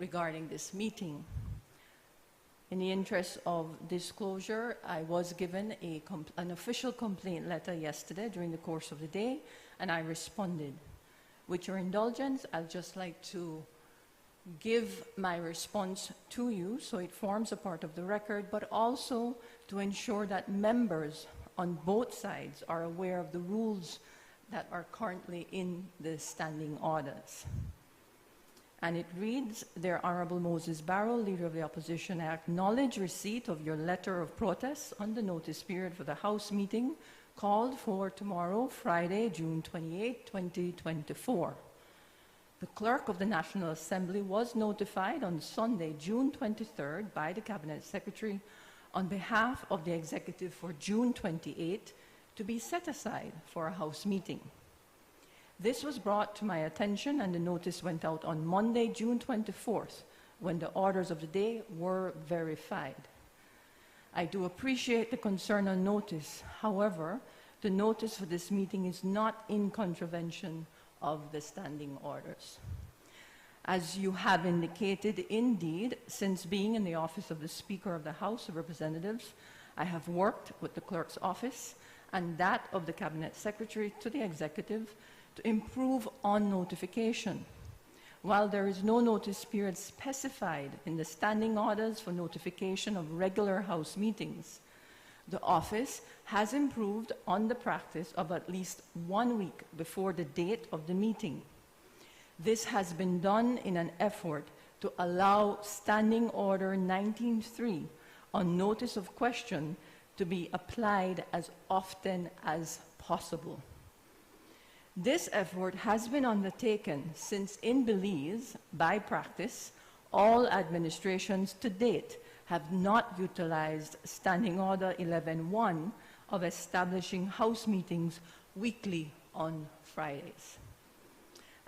regarding this meeting. In the interest of disclosure, I was given an official complaint letter yesterday during the course of the day, and I responded. With your indulgence, I'd just like to give my response to you so it forms a part of the record, but also to ensure that members on both sides are aware of the rules that are currently in the standing orders. And it reads, Dear Honorable Moses Barrow, Leader of the Opposition, I acknowledge receipt of your letter of protest on the notice period for the House meeting called for tomorrow, Friday, June 28, 2024. The Clerk of the National Assembly was notified on Sunday, June 23rd by the Cabinet Secretary on behalf of the Executive for June 28 to be set aside for a House meeting. This was brought to my attention and the notice went out on Monday, June 24th, when the orders of the day were verified. I do appreciate the concern on notice. However, the notice for this meeting is not in contravention of the standing orders. As you have indicated, indeed, since being in the office of the Speaker of the House of Representatives, I have worked with the Clerk's office and that of the Cabinet Secretary to the Executive to improve on notification. While there is no notice period specified in the standing orders for notification of regular House meetings, the office has improved on the practice of at least 1 week before the date of the meeting. This has been done in an effort to allow Standing Order 19.3 on notice of question to be applied as often as possible. This effort has been undertaken since in Belize, by practice, all administrations to date have not utilized Standing Order 11.1 of establishing House meetings weekly on Fridays.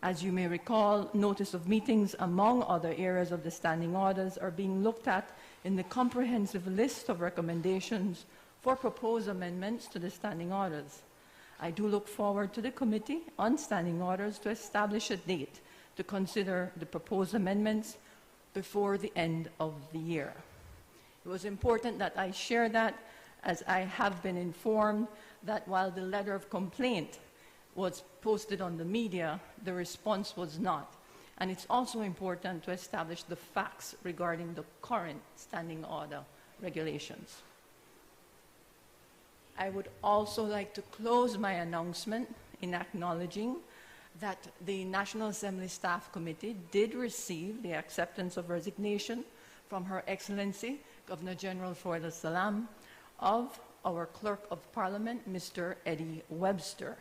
As you may recall, notice of meetings, among other areas of the standing orders, are being looked at in the comprehensive list of recommendations for proposed amendments to the standing orders. I do look forward to the Committee on Standing Orders to establish a date to consider the proposed amendments before the end of the year. It was important that I share that, as I have been informed that while the letter of complaint was posted on the media, the response was not. And it's also important to establish the facts regarding the current standing order regulations. I would also like to close my announcement in acknowledging that the National Assembly Staff Committee did receive the acceptance of resignation from Her Excellency Governor General Fouad Salam of our Clerk of Parliament, Mr. Eddie Webster.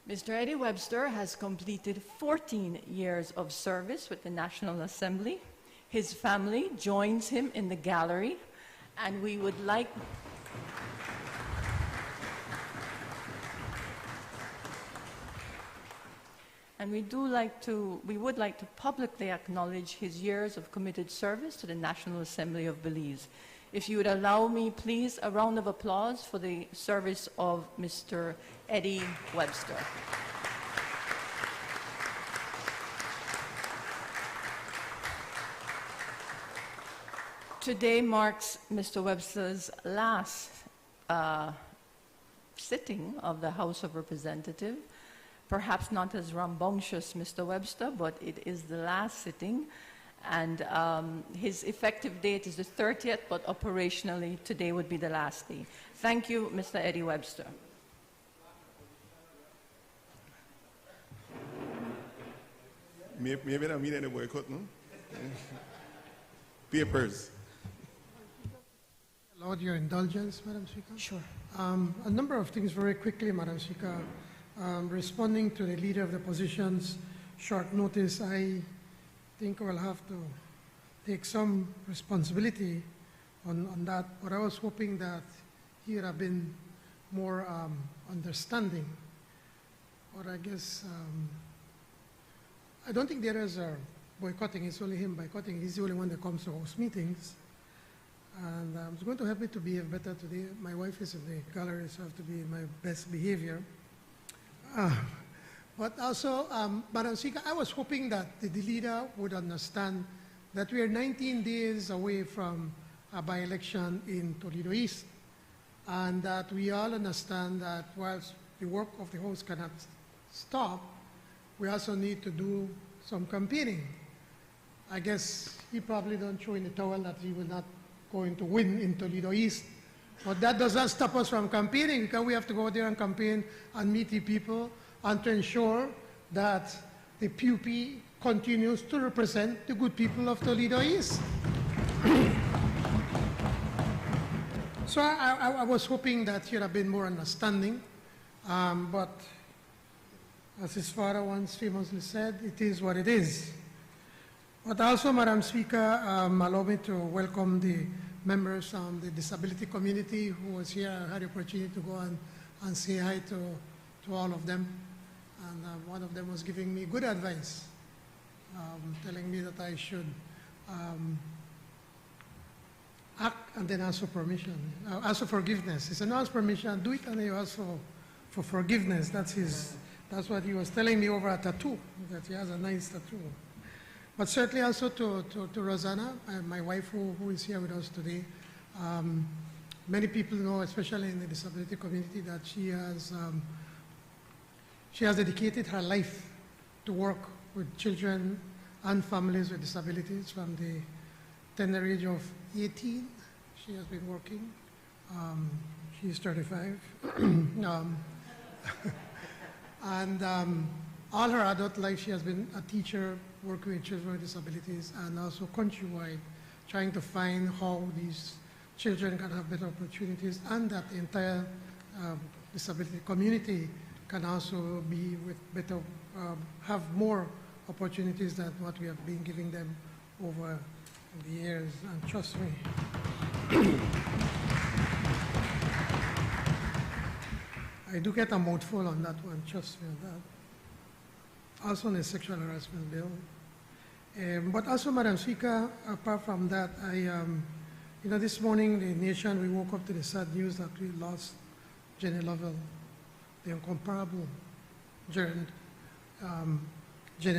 Mr. Eddie Webster has completed 14 years of service with the National Assembly. His family joins him in the gallery, and we would like we would like to publicly acknowledge his years of committed service to the National Assembly of Belize. If you would allow me, please, a round of applause for the service of Mr. Eddie Webster. Today marks Mr. Webster's last sitting of the House of Representatives. Perhaps not as rambunctious, Mr. Webster, but it is the last sitting. And his effective date is the 30th, but operationally, today would be the last day. Thank you, Mr. Eddie Webster. Maybe I mean any boycott, no? Papers. Allowed your indulgence, Madam Speaker? Sure. A number of things very quickly, Madam Speaker. Responding to the Leader of the Opposition's short notice, I think I will have to take some responsibility on that, but I was hoping that he would have been more understanding. Or I guess, I don't think the others are boycotting, it's only him boycotting. He's the only one that comes to House meetings. And I'm going to help me to behave better today. My wife is in the gallery, so I have to be in my best behavior. But also, Madam Speaker, I was hoping that the leader would understand that we are 19 days away from a by-election in Toledo East, and that we all understand that whilst the work of the House cannot stop, we also need to do some campaigning. I guess he probably don't throw in the towel that he will not going to win in Toledo East, but that does not stop us from campaigning, because we have to go there and campaign and meet the people and to ensure that the PUP continues to represent the good people of Toledo East. So I was hoping that you'd have been more understanding, but as his father once famously said, it is what it is. But also, Madam Speaker, allow me to welcome the members from the disability community who was here. I had the opportunity to go and say hi to all of them. And one of them was giving me good advice, telling me that I should act and then ask for permission, ask for forgiveness. He said, no, ask permission, do it and then you ask for forgiveness. That's what he was telling me over a tattoo, that he has a nice tattoo. But certainly also to Rosanna, my wife who is here with us today. Many people know, especially in the disability community, that she has dedicated her life to work with children and families with disabilities from the tender age of 18. She has been working. She's 35. And all her adult life, she has been a teacher working with children with disabilities, and also countrywide, trying to find how these children can have better opportunities, and that the entire disability community can also be with better, have more opportunities than what we have been giving them over the years. And trust me, I do get a mouthful on that one, trust me on that. Also on the sexual harassment bill. But also, Madam Speaker, apart from that, this morning, the nation, we woke up to the sad news that we lost Jenny Lovell, the incomparable Jenny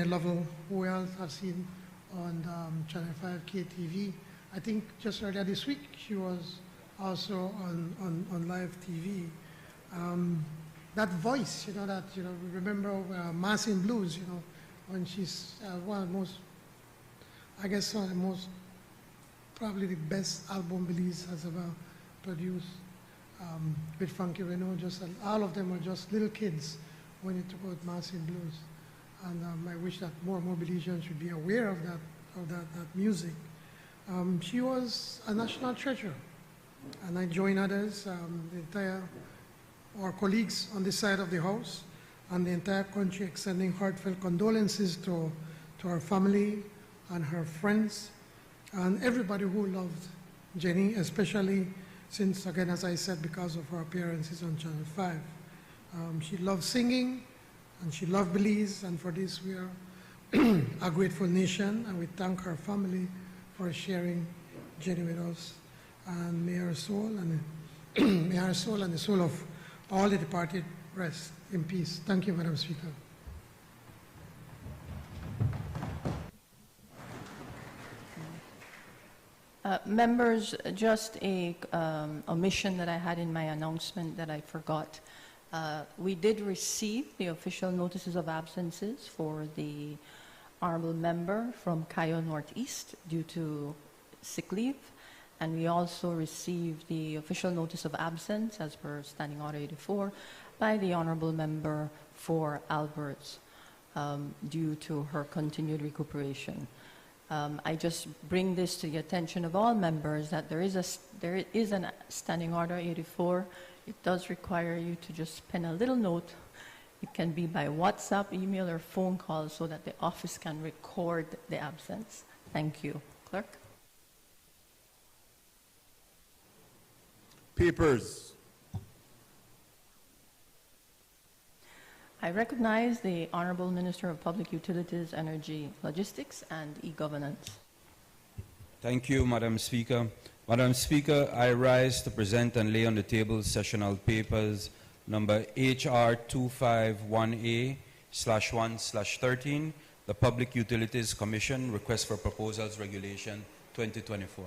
Lovell, who we all have seen on Channel 5 KTV. I think just earlier this week, she was also on live TV. That voice, we remember Marching Blues, when she's one of the most, I guess one of the most, probably the best album Belize has ever produced, with Frankie Reno. Just all of them were just little kids when it took out Marching Blues. And I wish that more and more Belizeans should be aware of that music. She was a national treasure, and I join others, our colleagues on this side of the House and the entire country, extending heartfelt condolences to her family and her friends and everybody who loved Jenny, especially since, again, as I said, because of her appearances on Channel 5. She loved singing and she loved Belize, and for this we are a grateful nation, and we thank her family for sharing Jenny with us. And may her soul and the soul of all the departed rest in peace. Thank you, Madam Speaker. Members, just a omission that I had in my announcement that I forgot. We did receive the official notices of absences for the honorable member from Cayo Northeast due to sick leave, and we also received the official notice of absence as per Standing Order 84 by the honorable member for Alberts due to her continued recuperation. I just bring this to the attention of all members that there is a Standing Order 84. It does require you to just pen a little note. It can be by WhatsApp, email, or phone call so that the office can record the absence. Thank you. Clerk? Papers. I recognize the Honorable Minister of Public Utilities, Energy, Logistics, and E-Governance. Thank you, Madam Speaker. Madam Speaker, I rise to present and lay on the table sessional papers number HR 251A/1/13 the Public Utilities Commission, Request for Proposals Regulation 2024.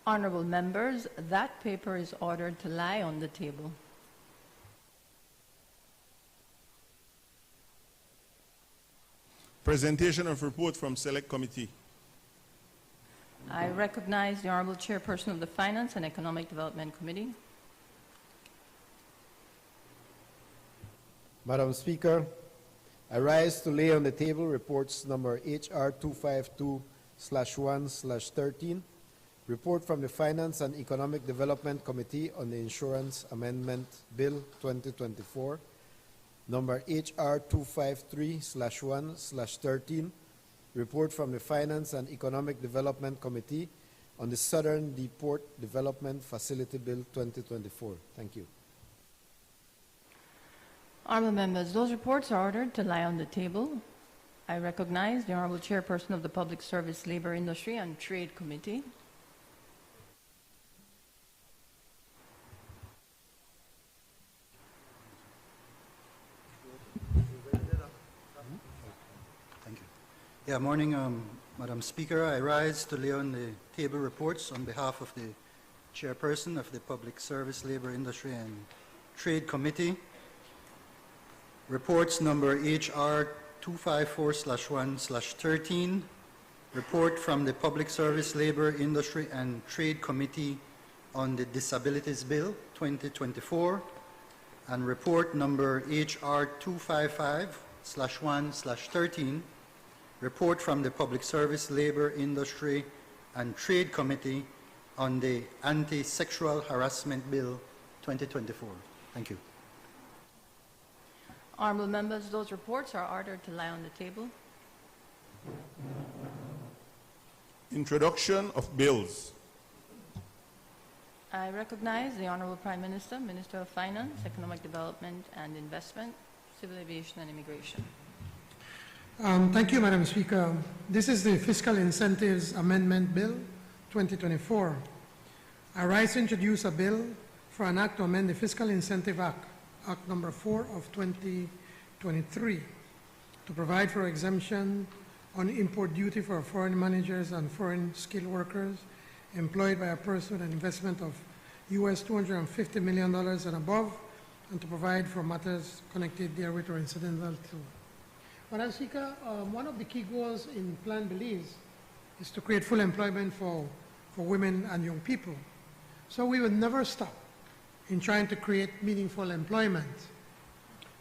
Honorable members, that paper is ordered to lie on the table. Presentation of report from Select Committee. I recognize the Honorable Chairperson of the Finance and Economic Development Committee. Madam Speaker, I rise to lay on the table reports number HR 252/1/13, report from the Finance and Economic Development Committee on the Insurance Amendment Bill 2024, number HR 253/1/13, report from the Finance and Economic Development Committee on the Southern Deport Development Facility Bill 2024. Thank you. Honorable members, those reports are ordered to lie on the table. I recognize the Honorable Chairperson of the Public Service, Labor, Industry and Trade Committee. Thank you. Yeah, morning, Madam Speaker. I rise to lay on the table reports on behalf of the Chairperson of the Public Service, Labor, Industry and Trade Committee. Reports number HR 254/1/13, report from the Public Service, Labor, Industry and Trade Committee on the Disabilities Bill 2024, and report number HR 255/1/13, report from the Public Service, Labor, Industry and Trade Committee on the Anti-Sexual Harassment Bill 2024. Thank you. Honorable members, those reports are ordered to lie on the table. Introduction of bills. I recognize the Honorable Prime Minister, Minister of Finance, Economic Development and Investment, Civil Aviation and Immigration. Thank you, Madam Speaker. This is the Fiscal Incentives Amendment Bill 2024. I rise to introduce a bill for an act to amend the Fiscal Incentive Act, Act number 4 of 2023, to provide for exemption on import duty for foreign managers and foreign skilled workers employed by a person with an investment of US $250 million and above, and to provide for matters connected therewith or incidental to. Madam Speaker, one of the key goals in Plan Belize is to create full employment for women and young people. So we will never stop in trying to create meaningful employment.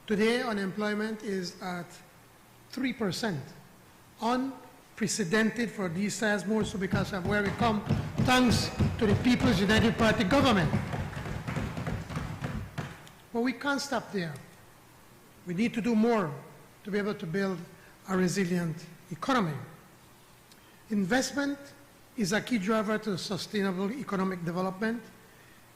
Today, unemployment is at 3%, unprecedented for these size, more so because of where we come, thanks to the People's United Party government. But we can't stop there. We need to do more to be able to build a resilient economy. Investment is a key driver to sustainable economic development,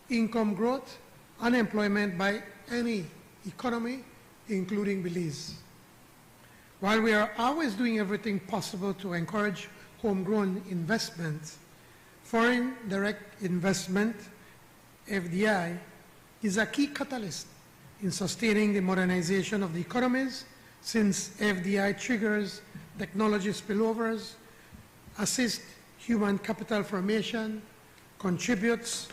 income growth, unemployment by any economy, including Belize. While we are always doing everything possible to encourage homegrown investment, foreign direct investment, FDI, is a key catalyst in sustaining the modernization of the economies, since FDI triggers technology spillovers, assists human capital formation, contributes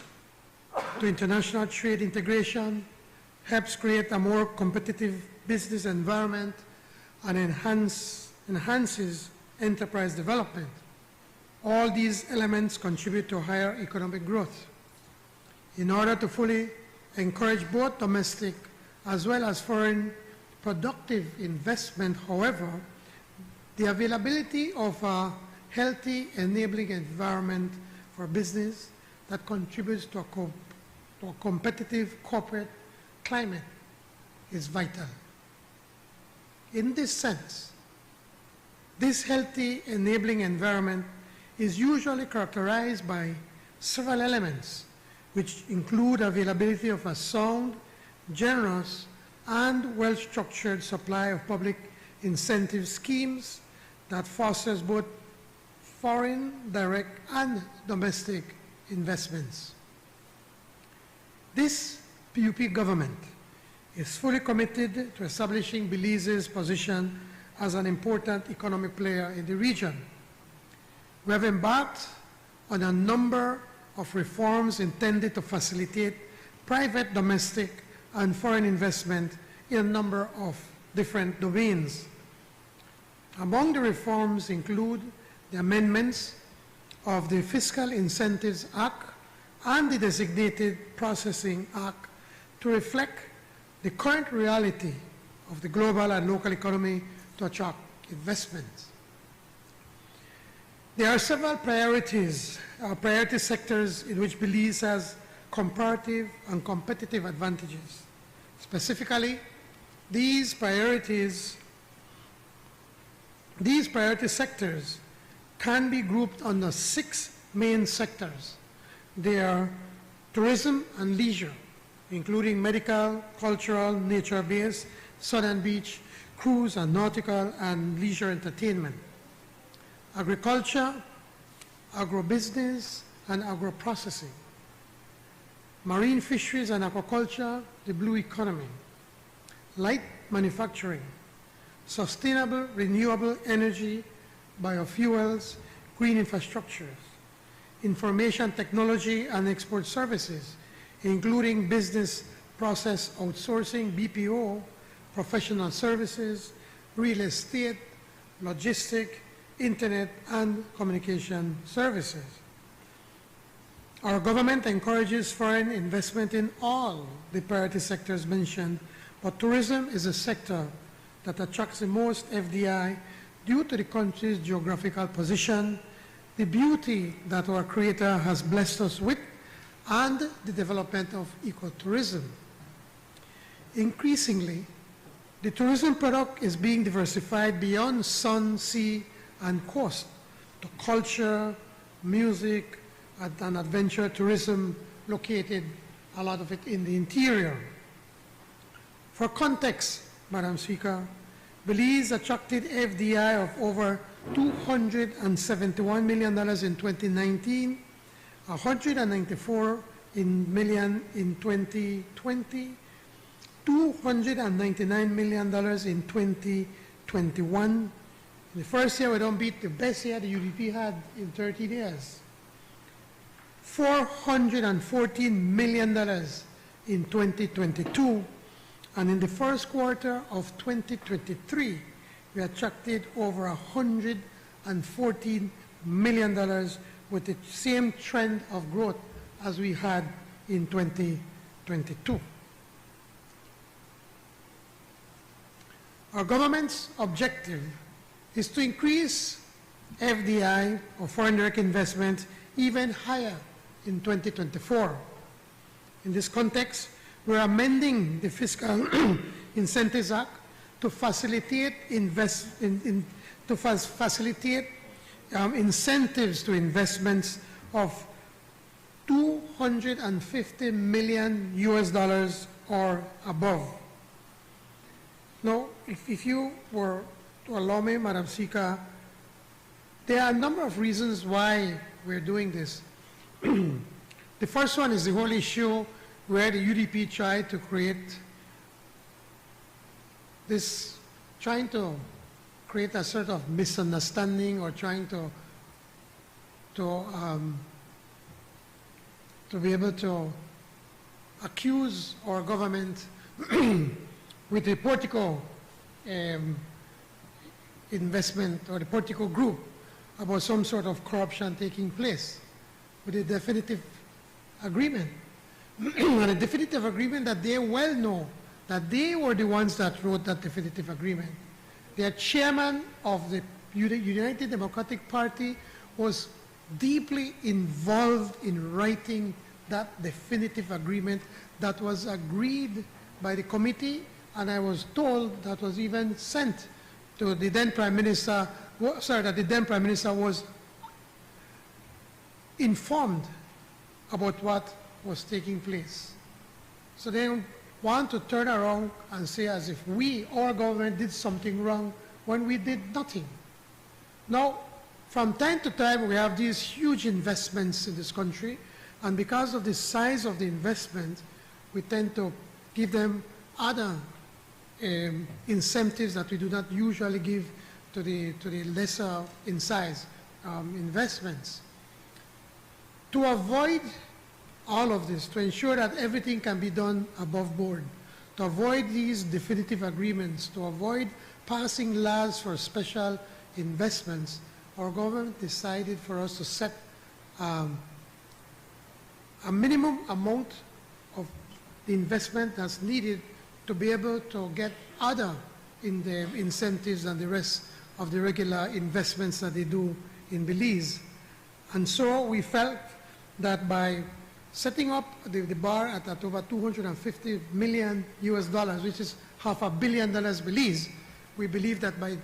to international trade integration, helps create a more competitive business environment, and enhances enterprise development. All these elements contribute to higher economic growth. In order to fully encourage both domestic as well as foreign productive investment, however, the availability of a healthy, enabling environment for business that contributes to a competitive corporate climate is vital. In this sense, this healthy, enabling environment is usually characterized by several elements, which include availability of a sound, generous, and well-structured supply of public incentive schemes that fosters both foreign, direct, and domestic investments. This PUP government is fully committed to establishing Belize's position as an important economic player in the region. We have embarked on a number of reforms intended to facilitate private, domestic, and foreign investment in a number of different domains. Among the reforms include the amendments of the Fiscal Incentives Act and the Designated Processing Act to reflect the current reality of the global and local economy to attract investments. There are several priority sectors in which Belize has comparative and competitive advantages. Specifically, these priority sectors can be grouped under 6 main sectors. They are tourism and leisure, including medical, cultural, nature-based, sun and beach, cruise and nautical, and leisure entertainment. Agriculture, agrobusiness, and agro-processing. Marine fisheries and aquaculture, the blue economy. Light manufacturing, sustainable renewable energy, biofuels, green infrastructures, information technology and export services, including business process outsourcing, BPO, professional services, real estate, logistic, internet, and communication services. Our government encourages foreign investment in all the priority sectors mentioned, but tourism is a sector that attracts the most FDI due to the country's geographical position, the beauty that our Creator has blessed us with, and the development of ecotourism. Increasingly, the tourism product is being diversified beyond sun, sea, and coast to culture, music, and adventure tourism located, a lot of it in the interior. For context, Madam Speaker, Belize attracted FDI of over $271 million in 2019, $194 million in 2020, $299 million in 2021. In the first year, we don't beat the best year the UDP had in 30 years. $414 million in 2022, and in the first quarter of 2023, we attracted over $114 million with the same trend of growth as we had in 2022. Our government's objective is to increase FDI, or foreign direct investment, even higher in 2024. In this context, we're amending the Fiscal Incentives Act to facilitate incentives to investments of $250 million US or above. Now, if you were to allow me, Madam Speaker, there are a number of reasons why we're doing this. The first one is the whole issue where the UDP tried to create this, trying to create a sort of misunderstanding, or trying to be able to accuse our government with the Portico investment, or the Portico group, about some sort of corruption taking place, with a definitive agreement. And a definitive agreement that they well know that they were the ones that wrote that definitive agreement. Their chairman of the United Democratic Party was deeply involved in writing that definitive agreement that was agreed by the committee, and I was told that was even sent to the then Prime Minister, that the then Prime Minister was informed about what was taking place. So they want to turn around and say as if we, our government, did something wrong when we did nothing. Now, from time to time, we have these huge investments in this country, and because of the size of the investment, we tend to give them other incentives that we do not usually give to the lesser in size investments. To avoid all of this, to ensure that everything can be done above board, to avoid these definitive agreements, to avoid passing laws for special investments, our government decided for us to set a minimum amount of the investment that's needed to be able to get other in the incentives and the rest of the regular investments that they do in Belize. And so we felt that by setting up the bar at over $250 million US, which is $500 million Belize, we believe that by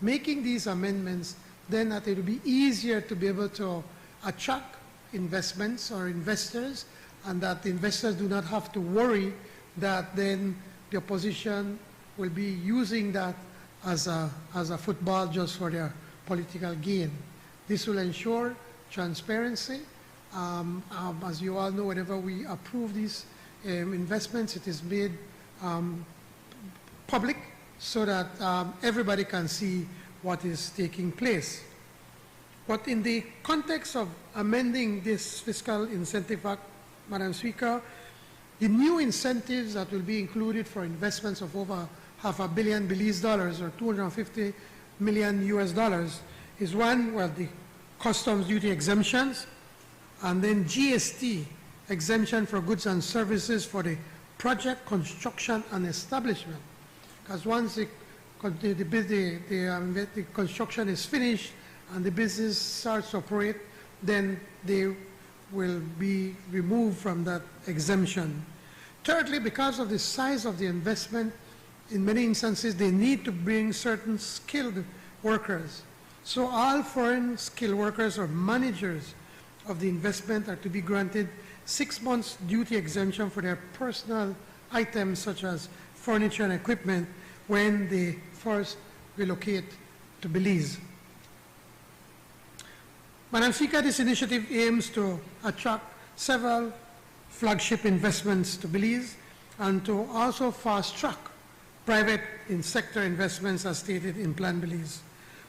making these amendments, then that it will be easier to be able to attract investments or investors, and that the investors do not have to worry that then the opposition will be using that as a football just for their political gain. This will ensure transparency. As you all know, whenever we approve these investments, it is made public so that everybody can see what is taking place. But in the context of amending this Fiscal Incentive Act, Madam Speaker, the new incentives that will be included for investments of over $500 million Belize dollars or $250 million US is one, well, the customs duty exemptions, and then GST exemption for goods and services for the project construction and establishment. Because once the construction is finished and the business starts to operate, then they will be removed from that exemption. Thirdly, because of the size of the investment, in many instances, they need to bring certain skilled workers. So all foreign skilled workers or managers of the investment are to be granted 6 months duty exemption for their personal items such as furniture and equipment when they first relocate to Belize. Madam Speaker, this initiative aims to attract several flagship investments to Belize and to also fast-track private sector investments as stated in Plan Belize.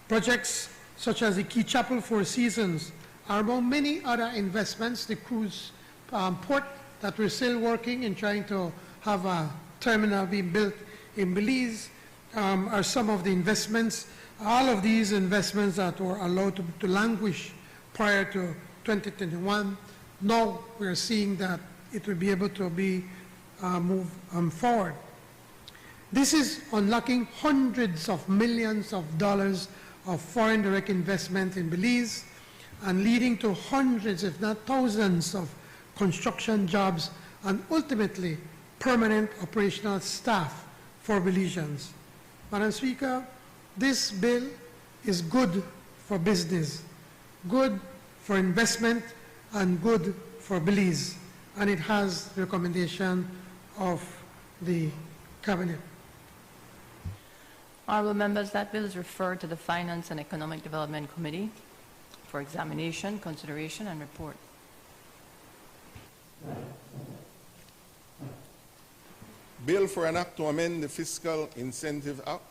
Projects such as the Key Chapel Four Seasons are among many other investments, the cruise port that we're still working in trying to have a terminal being built in Belize are some of the investments. All of these investments that were allowed to languish prior to 2021, now we're seeing that it will be able to be moved forward. This is unlocking hundreds of millions of dollars of foreign direct investment in Belize and leading to hundreds, if not thousands, of construction jobs and ultimately permanent operational staff for Belizeans. Madam Speaker, this bill is good for business, good for investment, and good for Belize, and it has the recommendation of the Cabinet. Honourable members, that bill is referred to the Finance and Economic Development Committee for examination, consideration, and report. Bill for an act to amend the Fiscal Incentive Act,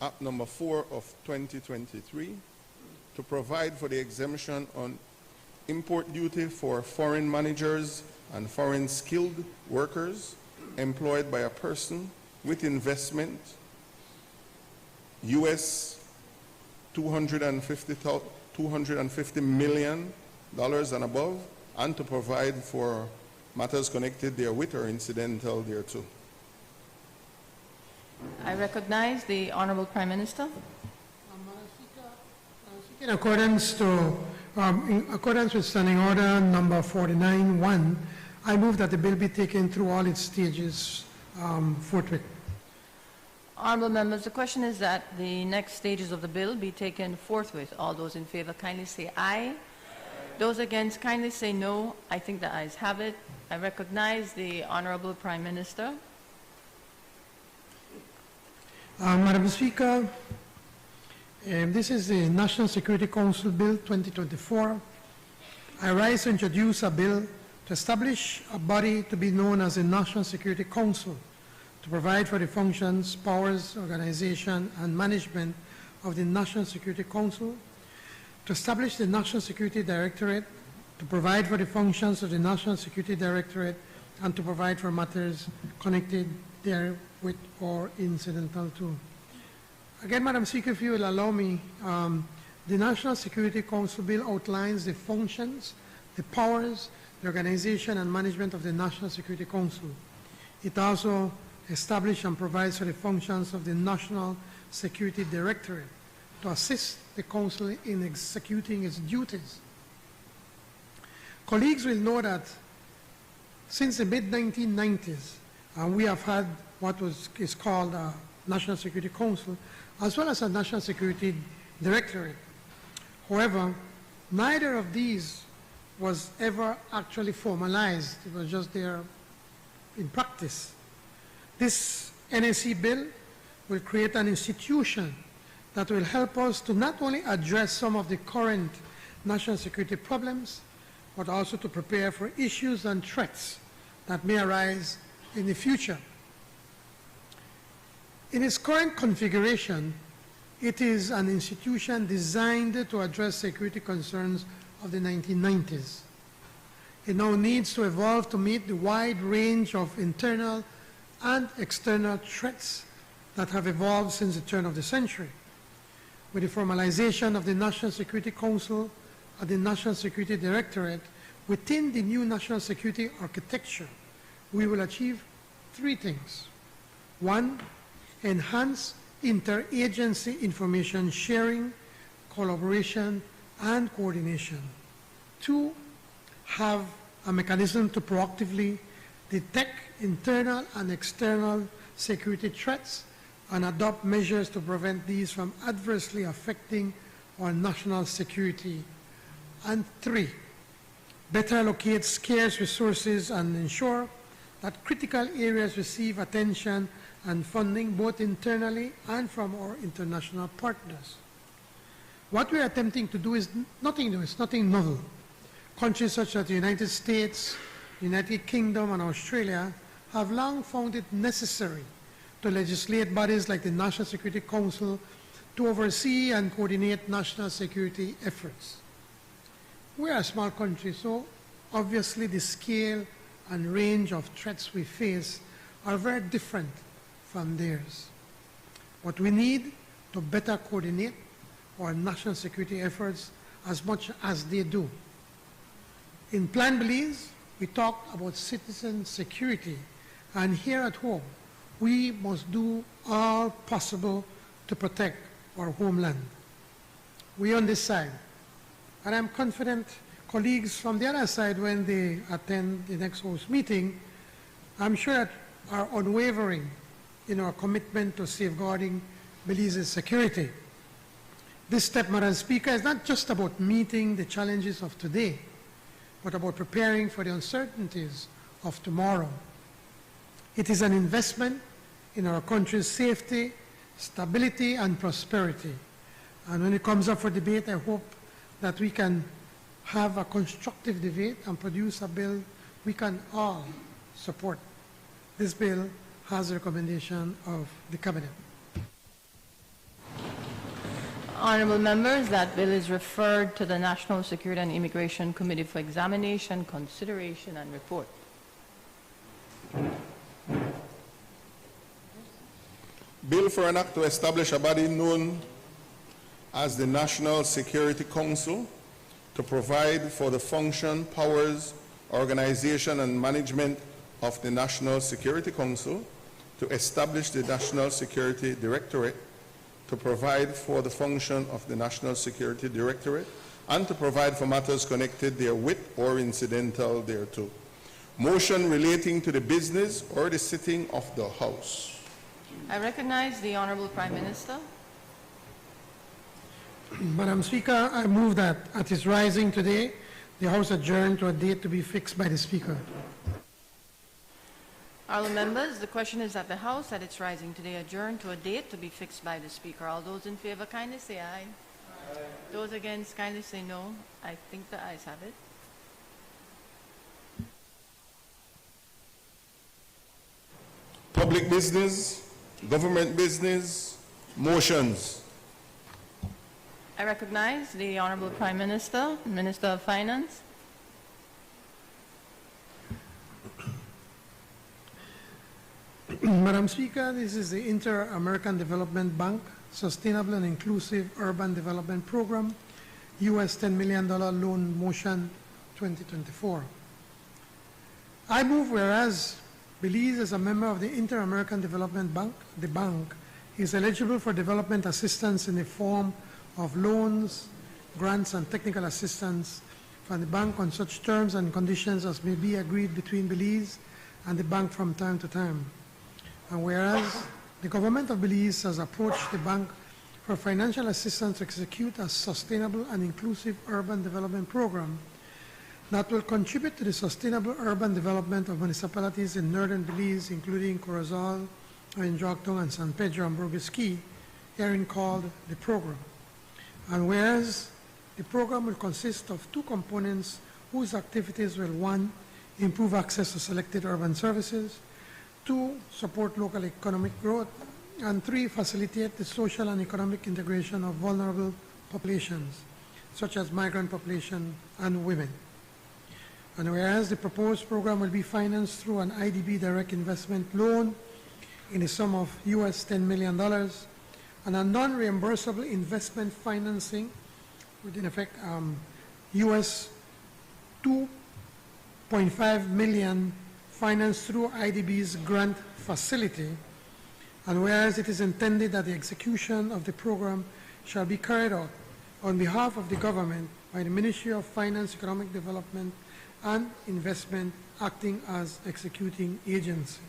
Act number 4 of 2023, to provide for the exemption on import duty for foreign managers and foreign skilled workers employed by a person with investment US $250 million and above, and to provide for matters connected therewith or incidental thereto. I recognize the Honourable Prime Minister. In accordance with Standing Order number 49-1, I move that the bill be taken through all its stages forthwith. Honourable members, the question is that the next stages of the bill be taken forthwith. All those in favour kindly say aye. Those against kindly say no. I think the ayes have it. I recognize the Honourable Prime Minister. Madam Speaker, this is the National Security Council Bill 2024. I rise to introduce a bill to establish a body to be known as the National Security Council to provide for the functions, powers, organization, and management of the National Security Council, to establish the National Security Directorate, to provide for the functions of the National Security Directorate, and to provide for matters connected therewith or incidental to. Again, Madam Speaker, if you will allow me, the National Security Council Bill outlines the functions, the powers, the organization and management of the National Security Council. It also establishes and provides for the functions of the National Security Directorate to assist the Council in executing its duties. Colleagues will know that since the mid-1990s, we have had what is called a National Security Council, as well as a National Security Directorate. However, neither of these was ever actually formalized. It was just there in practice. This NSC bill will create an institution that will help us to not only address some of the current national security problems, but also to prepare for issues and threats that may arise in the future. In its current configuration, it is an institution designed to address security concerns of the 1990s. It now needs to evolve to meet the wide range of internal and external threats that have evolved since the turn of the century. With the formalization of the National Security Council and the National Security Directorate within the new national security architecture, we will achieve three things. One, enhance interagency information sharing, collaboration, and coordination. Two, have a mechanism to proactively detect internal and external security threats and adopt measures to prevent these from adversely affecting our national security. And three, better allocate scarce resources and ensure that critical areas receive attention and funding both internally and from our international partners. What we are attempting to do is nothing new, it's nothing novel. Countries such as the United States, United Kingdom, and Australia have long found it necessary to legislate bodies like the National Security Council to oversee and coordinate national security efforts. We are a small country, so obviously the scale and range of threats we face are very different from theirs. What we need to better coordinate our national security efforts as much as they do. In Plan Belize, we talked about citizen security, and here at home, we must do all possible to protect our homeland. We on this side, and I'm confident colleagues from the other side, when they attend the next House meeting, I'm sure that are unwavering in our commitment to safeguarding Belize's security. This step, Madam Speaker, is not just about meeting the challenges of today, but about preparing for the uncertainties of tomorrow. It is an investment in our country's safety, stability, and prosperity. And when it comes up for debate, I hope that we can have a constructive debate and produce a bill we can all support. This bill has the recommendation of the Cabinet. Honourable members, that bill is referred to the National Security and Immigration Committee for examination, consideration, and report. Bill for an act to establish a body known as the National Security Council to provide for the function, powers, organization, and management of the National Security Council, to establish the National Security Directorate, to provide for the function of the National Security Directorate, and to provide for matters connected therewith or incidental thereto. Motion relating to the business or the sitting of the House. I recognize the Honourable Prime Minister. Madam Speaker, I move that at its rising today, the House adjourn to a date to be fixed by the Speaker. Honourable members, the question is that the House at its rising today adjourn to a date to be fixed by the Speaker. All those in favour kindly say aye. Aye. Those against kindly say no. I think the ayes have it. Public Public business, government business, motions. I recognize the Honorable Prime Minister, Minister of Finance. Madam Speaker, this is the Inter-American Development Bank Sustainable and Inclusive Urban Development Program, US $10 million loan motion 2024. I move whereas Belize is a member of the Inter-American Development Bank, the bank is eligible for development assistance in the form of loans, grants, and technical assistance from the bank on such terms and conditions as may be agreed between Belize and the bank from time to time. And whereas the government of Belize has approached the bank for financial assistance to execute a sustainable and inclusive urban development program that will contribute to the sustainable urban development of municipalities in northern Belize, including Corozal, Oinjoctong, and San Pedro and Burgess Key, herein called the program. And whereas the program will consist of two components whose activities will, one, improve access to selected urban services, two, support local economic growth, and three, facilitate the social and economic integration of vulnerable populations, such as migrant population and women. And whereas the proposed program will be financed through an IDB direct investment loan in the sum of US $10 million and a non-reimbursable investment financing with in effect US $2.5 million financed through IDB's grant facility, and whereas it is intended that the execution of the program shall be carried out on behalf of the government by the Ministry of Finance, Economic Development, and Investment acting as executing agency.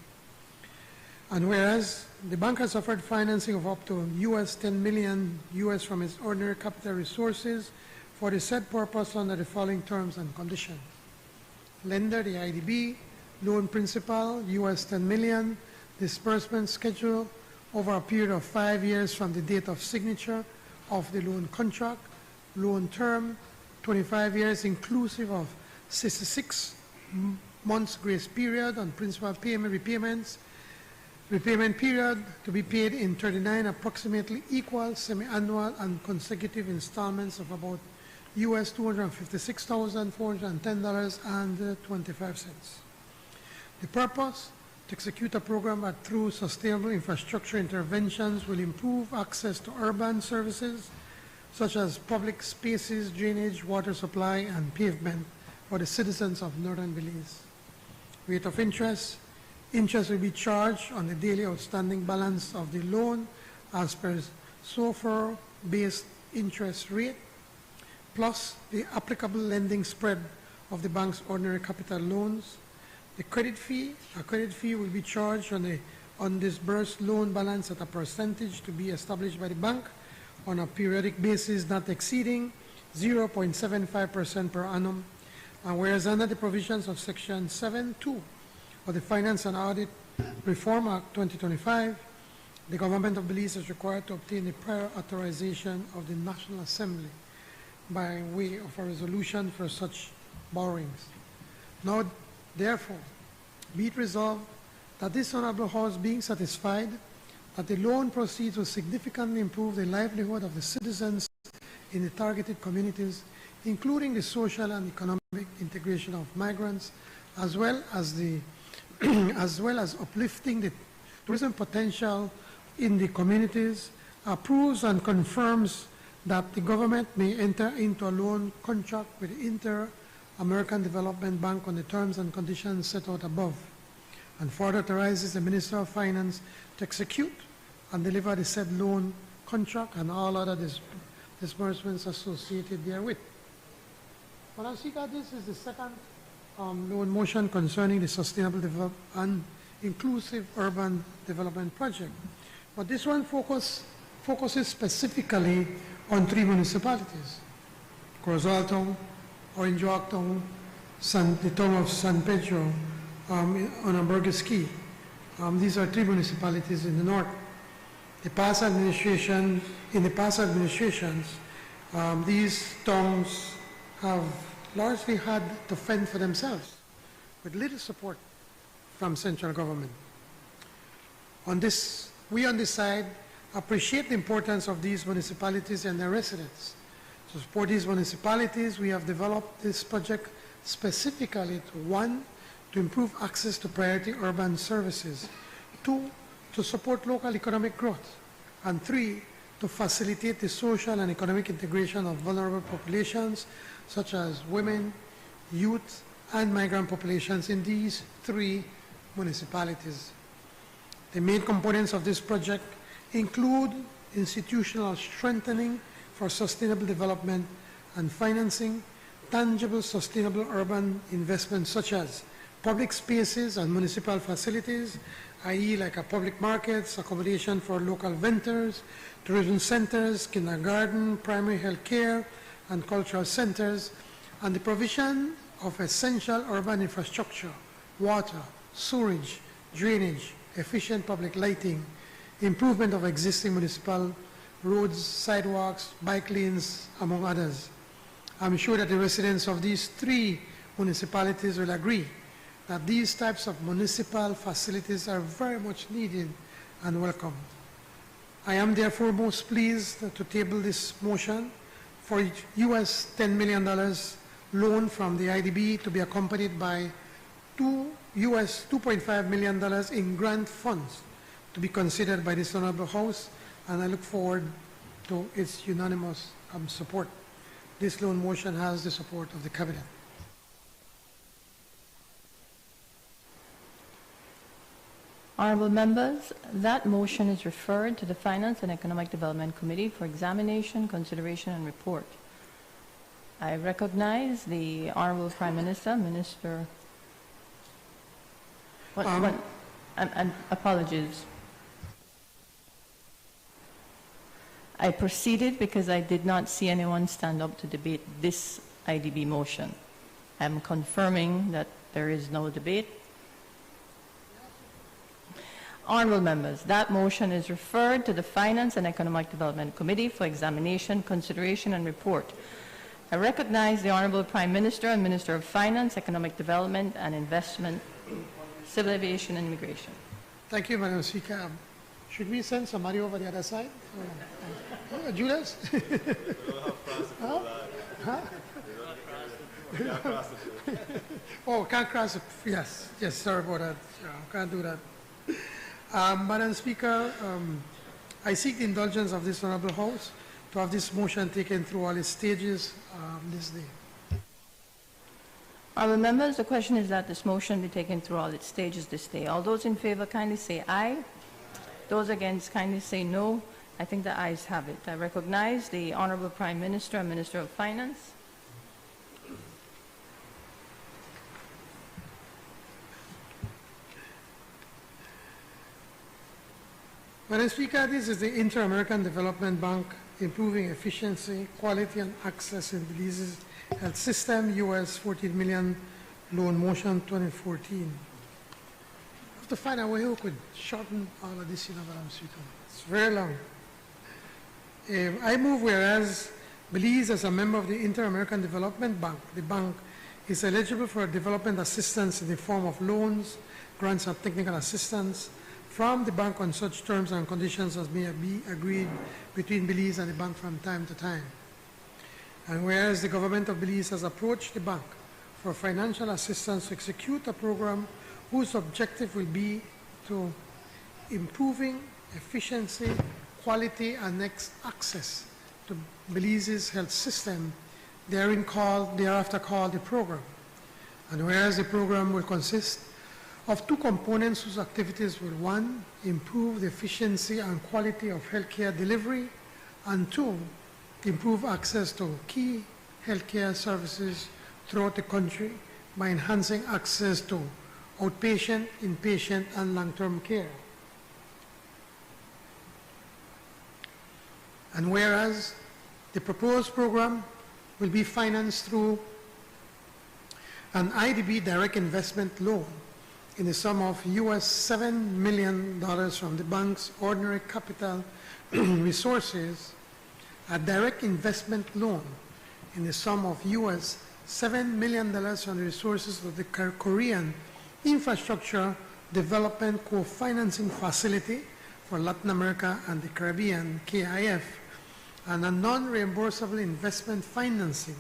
And whereas the bank has offered financing of up to US $10 million from its ordinary capital resources for the said purpose under the following terms and conditions. Lender, the IDB, loan principal, US $10 million, disbursement schedule over a period of 5 years from the date of signature of the loan contract, loan term, 25 years inclusive of 66 months grace period on principal payment repayments, repayment period to be paid in 39 approximately equal semi-annual and consecutive installments of about US $256,410.25. The purpose, to execute a program that through sustainable infrastructure interventions will improve access to urban services such as public spaces, drainage, water supply, and pavement for the citizens of northern Belize. Rate of interest. Interest will be charged on the daily outstanding balance of the loan as per SOFR-based interest rate, plus the applicable lending spread of the bank's ordinary capital loans. The credit fee. A credit fee will be charged on the undisbursed loan balance at a percentage to be established by the bank on a periodic basis not exceeding 0.75% per annum. And whereas under the provisions of Section 7.2 of the Finance and Audit Reform Act 2025, the government of Belize is required to obtain the prior authorization of the National Assembly by way of a resolution for such borrowings. Now, therefore, be it resolved that this Honorable House being satisfied that the loan proceeds will significantly improve the livelihood of the citizens in the targeted communities, including the social and economic integration of migrants, as well as uplifting the tourism potential in the communities, approves and confirms that the government may enter into a loan contract with the Inter-American Development Bank on the terms and conditions set out above, and further authorizes the Minister of Finance to execute and deliver the said loan contract and all other disbursements associated therewith. Madam Speaker, this is the second loan motion concerning the Sustainable and Inclusive Urban Development Project. But this one focuses specifically on 3 municipalities: Corozal, Oinjoctong, the town of San Pedro, on Burgess Key. These are 3 municipalities in the north. In the past administrations, these towns have largely had to fend for themselves with little support from central government. We on this side appreciate the importance of these municipalities and their residents. To support these municipalities, we have developed this project specifically to, 1, to improve access to priority urban services, 2, to support local economic growth, and 3, to facilitate the social and economic integration of vulnerable populations such as women, youth, and migrant populations in these 3 municipalities. The main components of this project include institutional strengthening for sustainable development and financing, tangible sustainable urban investments such as public spaces and municipal facilities, i.e. like public markets, accommodation for local vendors, tourism centers, kindergarten, primary health care, and cultural centers, and the provision of essential urban infrastructure, water, sewerage, drainage, efficient public lighting, improvement of existing municipal roads, sidewalks, bike lanes, among others. I'm sure that the residents of these 3 municipalities will agree that these types of municipal facilities are very much needed and welcome. I am therefore most pleased to table this motion for US $10 million loan from the IDB to be accompanied by US $2.5 million in grant funds to be considered by this Honorable House, and I look forward to its unanimous support. This loan motion has the support of the Cabinet. Honourable members, that motion is referred to the Finance and Economic Development Committee for examination, consideration, and report. I recognize the Honourable Prime Minister, Minister... and apologies. I proceeded because I did not see anyone stand up to debate this IDB motion. I'm confirming that there is no debate. Honourable members, that motion is referred to the Finance and Economic Development Committee for examination, consideration, and report. I recognize the Honourable Prime Minister and Minister of Finance, Economic Development and Investment, Civil Aviation and Immigration. Thank you, Madam Speaker. Should we send somebody over the other side? Julius? Oh, can't cross it. Yes, sorry about that. Can't do that. Madam Speaker, I seek the indulgence of this Honourable House to have this motion taken through all its stages this day. Honourable members, the question is that this motion be taken through all its stages this day. All those in favour kindly say aye. Those against kindly say no. I think the ayes have it. I recognize the Honourable Prime Minister and Minister of Finance. Madam Speaker, this is the Inter-American Development Bank improving efficiency, quality, and access in Belize's health system, US $14 million loan motion 2014. I have to find a way who could shorten all of this, Madam Speaker. It's very long. I move whereas Belize, as a member of the Inter-American Development Bank, the bank is eligible for development assistance in the form of loans, grants, and technical assistance from the bank on such terms and conditions as may be agreed between Belize and the bank from time to time. And whereas the government of Belize has approached the bank for financial assistance to execute a program whose objective will be to improving efficiency, quality, and access to Belize's health system, thereafter called the program. And whereas the program will consist of 2 components whose activities will, 1, improve the efficiency and quality of healthcare delivery, and 2, improve access to key healthcare services throughout the country by enhancing access to outpatient, inpatient, and long-term care. And whereas the proposed program will be financed through an IDB direct investment loan in the sum of US $7 million from the bank's ordinary capital resources, a direct investment loan in the sum of US $7 million from the resources of the Korean Infrastructure Development Co-Financing Facility for Latin America and the Caribbean, KIF, and a non-reimbursable investment financing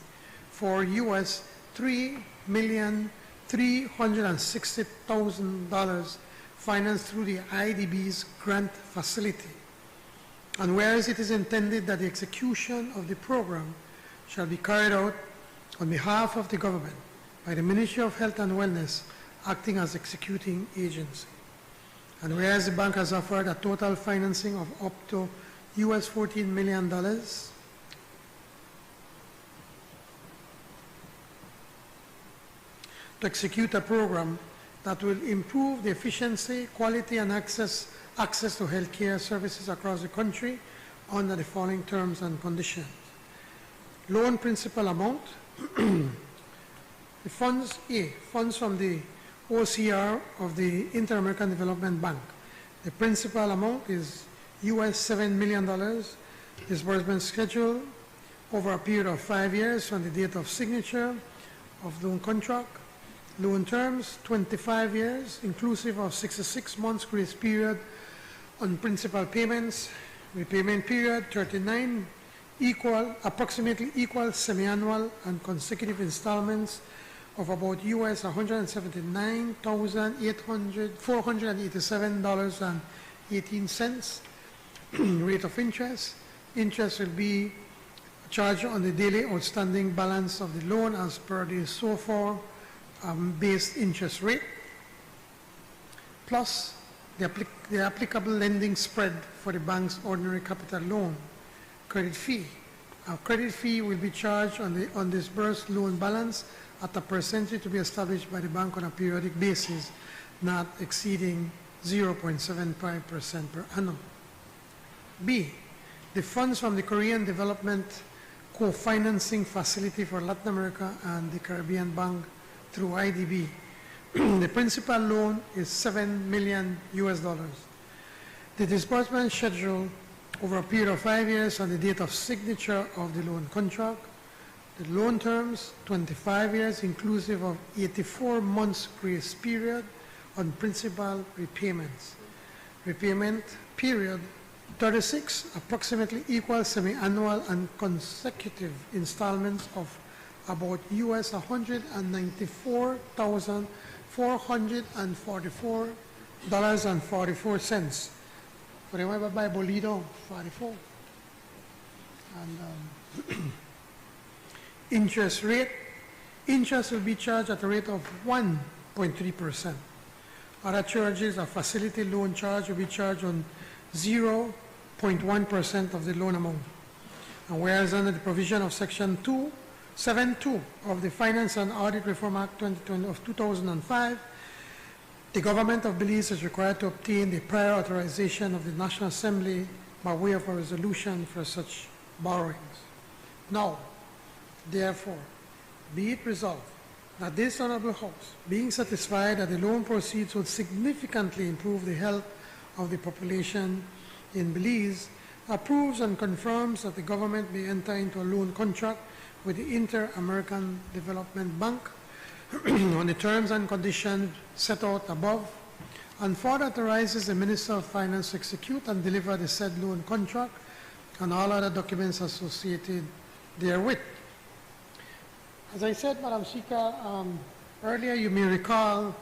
for US $3,360,000 financed through the IDB's grant facility. And whereas it is intended that the execution of the program shall be carried out on behalf of the government by the Ministry of Health and Wellness acting as executing agency. And whereas the bank has offered a total financing of up to US $14 million to execute a program that will improve the efficiency, quality, and access to healthcare services across the country under the following terms and conditions. Loan principal amount, the funds from the OCR of the Inter-American Development Bank. The principal amount is US $7 million. Disbursement schedule over a period of 5 years from the date of signature of loan contract. Loan terms, 25 years, inclusive of 66 months grace period on principal payments. Repayment period, 39 approximately equal semi-annual and consecutive installments of about US $179,487.18. Rate of interest. Interest will be charged on the daily outstanding balance of the loan as per the SOFR based interest rate, plus the applicable lending spread for the bank's ordinary capital loan. Credit fee. A credit fee will be charged on the undisbursed loan balance at a percentage to be established by the bank on a periodic basis, not exceeding 0.75% per annum. B, the funds from the Korean Development Co-Financing Facility for Latin America and the Caribbean Bank through IDB. The principal loan is $7 million US. The disbursement schedule over a period of 5 years on the date of signature of the loan contract. The loan terms, 25 years, inclusive of 84 months grace period on principal repayments. Repayment period, 36 approximately equal semi-annual and consecutive installments of about US $194,444.44. For the web by Bolido, 44. And interest rate. Interest will be charged at a rate of 1.3%. Other charges, a facility loan charge will be charged on 0.1% of the loan amount. And whereas under the provision of Section 7.2 of the Finance and Audit Reform Act of 2005, the government of Belize is required to obtain the prior authorization of the National Assembly by way of a resolution for such borrowings. Now, therefore, be it resolved that this Honorable House, being satisfied that the loan proceeds will significantly improve the health of the population in Belize, approves and confirms that the government may enter into a loan contract with the Inter-American Development Bank on the terms and conditions set out above, and further authorizes the Minister of Finance to execute and deliver the said loan contract and all other documents associated therewith. As I said, Madam Speaker, earlier you may recall,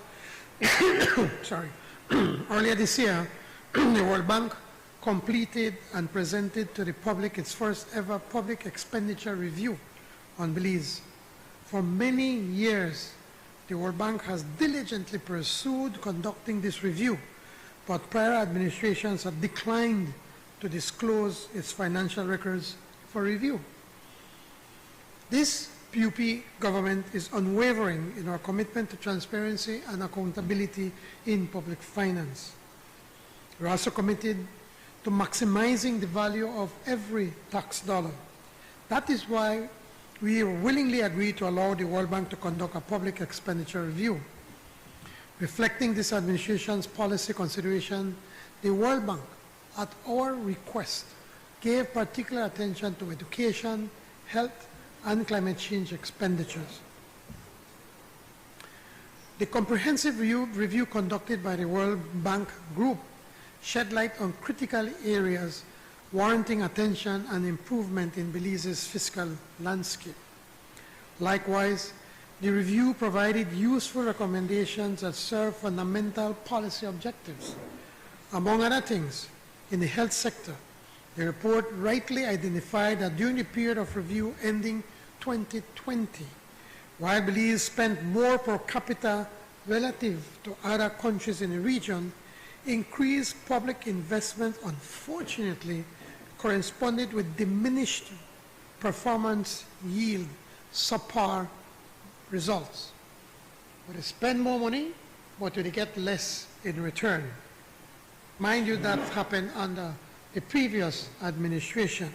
earlier this year, the World Bank completed and presented to the public its first ever public expenditure review on Belize. For many years, the World Bank has diligently pursued conducting this review, but prior administrations have declined to disclose its financial records for review. This PUP government is unwavering in our commitment to transparency and accountability in public finance. We're also committed to maximizing the value of every tax dollar. That is why we willingly agreed to allow the World Bank to conduct a public expenditure review. Reflecting this administration's policy consideration, the World Bank, at our request, gave particular attention to education, health, and climate change expenditures. The comprehensive review conducted by the World Bank Group shed light on critical areas warranting attention and improvement in Belize's fiscal landscape. Likewise, the review provided useful recommendations that serve fundamental policy objectives. Among other things, in the health sector, the report rightly identified that during the period of review ending 2020, while Belize spent more per capita relative to other countries in the region, increased public investment, unfortunately, corresponded with diminished performance yield, subpar results. We spend more money, but we get less in return. Mind you, that happened under the previous administration.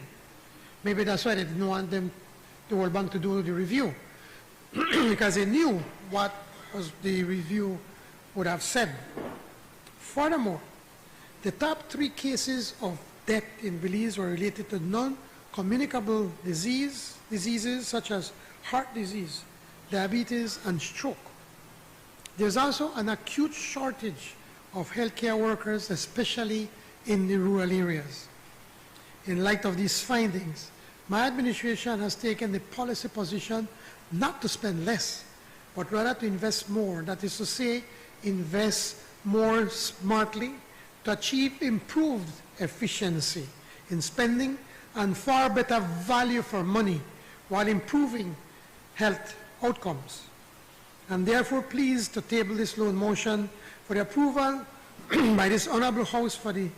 Maybe that's why they didn't want the World Bank to do the review, because they knew what was the review would have said. Furthermore, the top 3 cases of death in Belize were related to non-communicable diseases such as heart disease, diabetes, and stroke. There's also an acute shortage of healthcare workers, especially in the rural areas. In light of these findings, my administration has taken the policy position not to spend less, but rather to invest more. That is to say, invest more smartly to achieve improved efficiency in spending and far better value for money while improving health outcomes. I'm therefore pleased to table this loan motion for the approval by this honorable House for the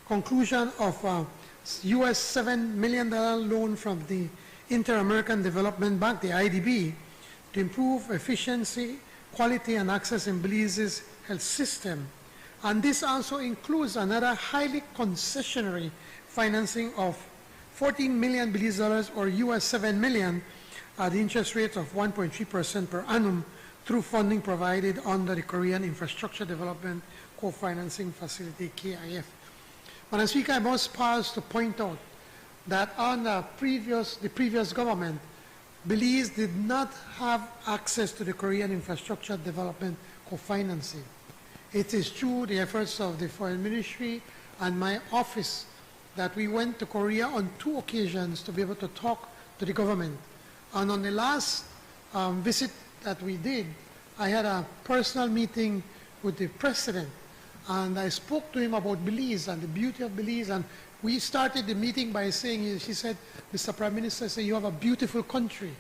conclusion of a US $7 million loan from the Inter-American Development Bank, the IDB, to improve efficiency, quality, and access in Belize's health system. And this also includes another highly concessionary financing of 14 million Belize dollars, or US $7 million, at the interest rate of 1.3% per annum through funding provided under the Korean Infrastructure Development Co-Financing Facility, KIF. Madam Speaker, I must pause to point out that on the previous government, Belize did not have access to the Korean Infrastructure Development Co-Financing. It is through the efforts of the Foreign Ministry and my office that we went to Korea on 2 occasions to be able to talk to the government. And on the last visit that we did, I had a personal meeting with the president, and I spoke to him about Belize and the beauty of Belize. And we started the meeting by saying, she said, Mr. Prime Minister, say you have a beautiful country.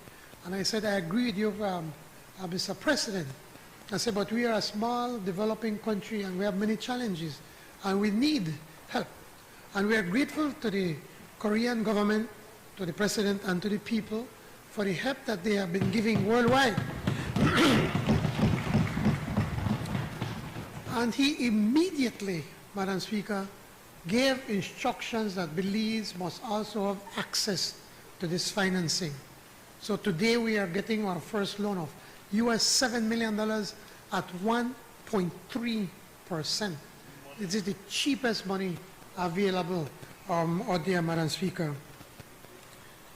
And I said, I agree with you, Mr. President. I said, but we are a small developing country and we have many challenges and we need help. And we are grateful to the Korean government, to the president, and to the people for the help that they have been giving worldwide. And he immediately, Madam Speaker, gave instructions that Belize must also have access to this financing. So today we are getting our first loan of US $7 million at 1.3%. This is the cheapest money available out there, Madam Speaker.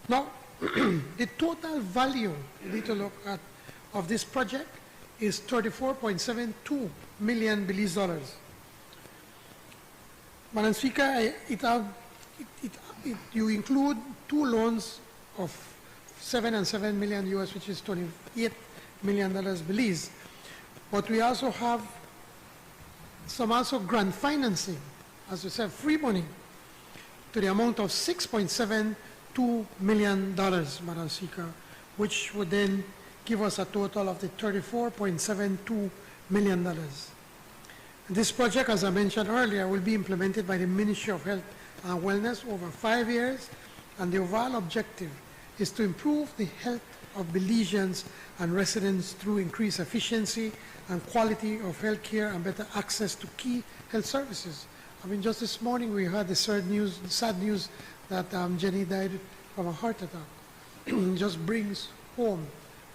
Now, the total value we need to look at of this project is 34.72 million Belize dollars. Madam Speaker, you include 2 loans of 7 and 7 million US, which is $28 million Belize. But we also have some also grant financing, as we said, free money, to the amount of $6.72 million, Madam Speaker, which would then give us a total of the $34.72 million. This project, as I mentioned earlier, will be implemented by the Ministry of Health and Wellness over 5 years, and the overall objective is to improve the health of Belizeans and residents through increased efficiency and quality of health care and better access to key health services. I mean, just this morning we heard the sad news that Jenny died from a heart attack. It just brings home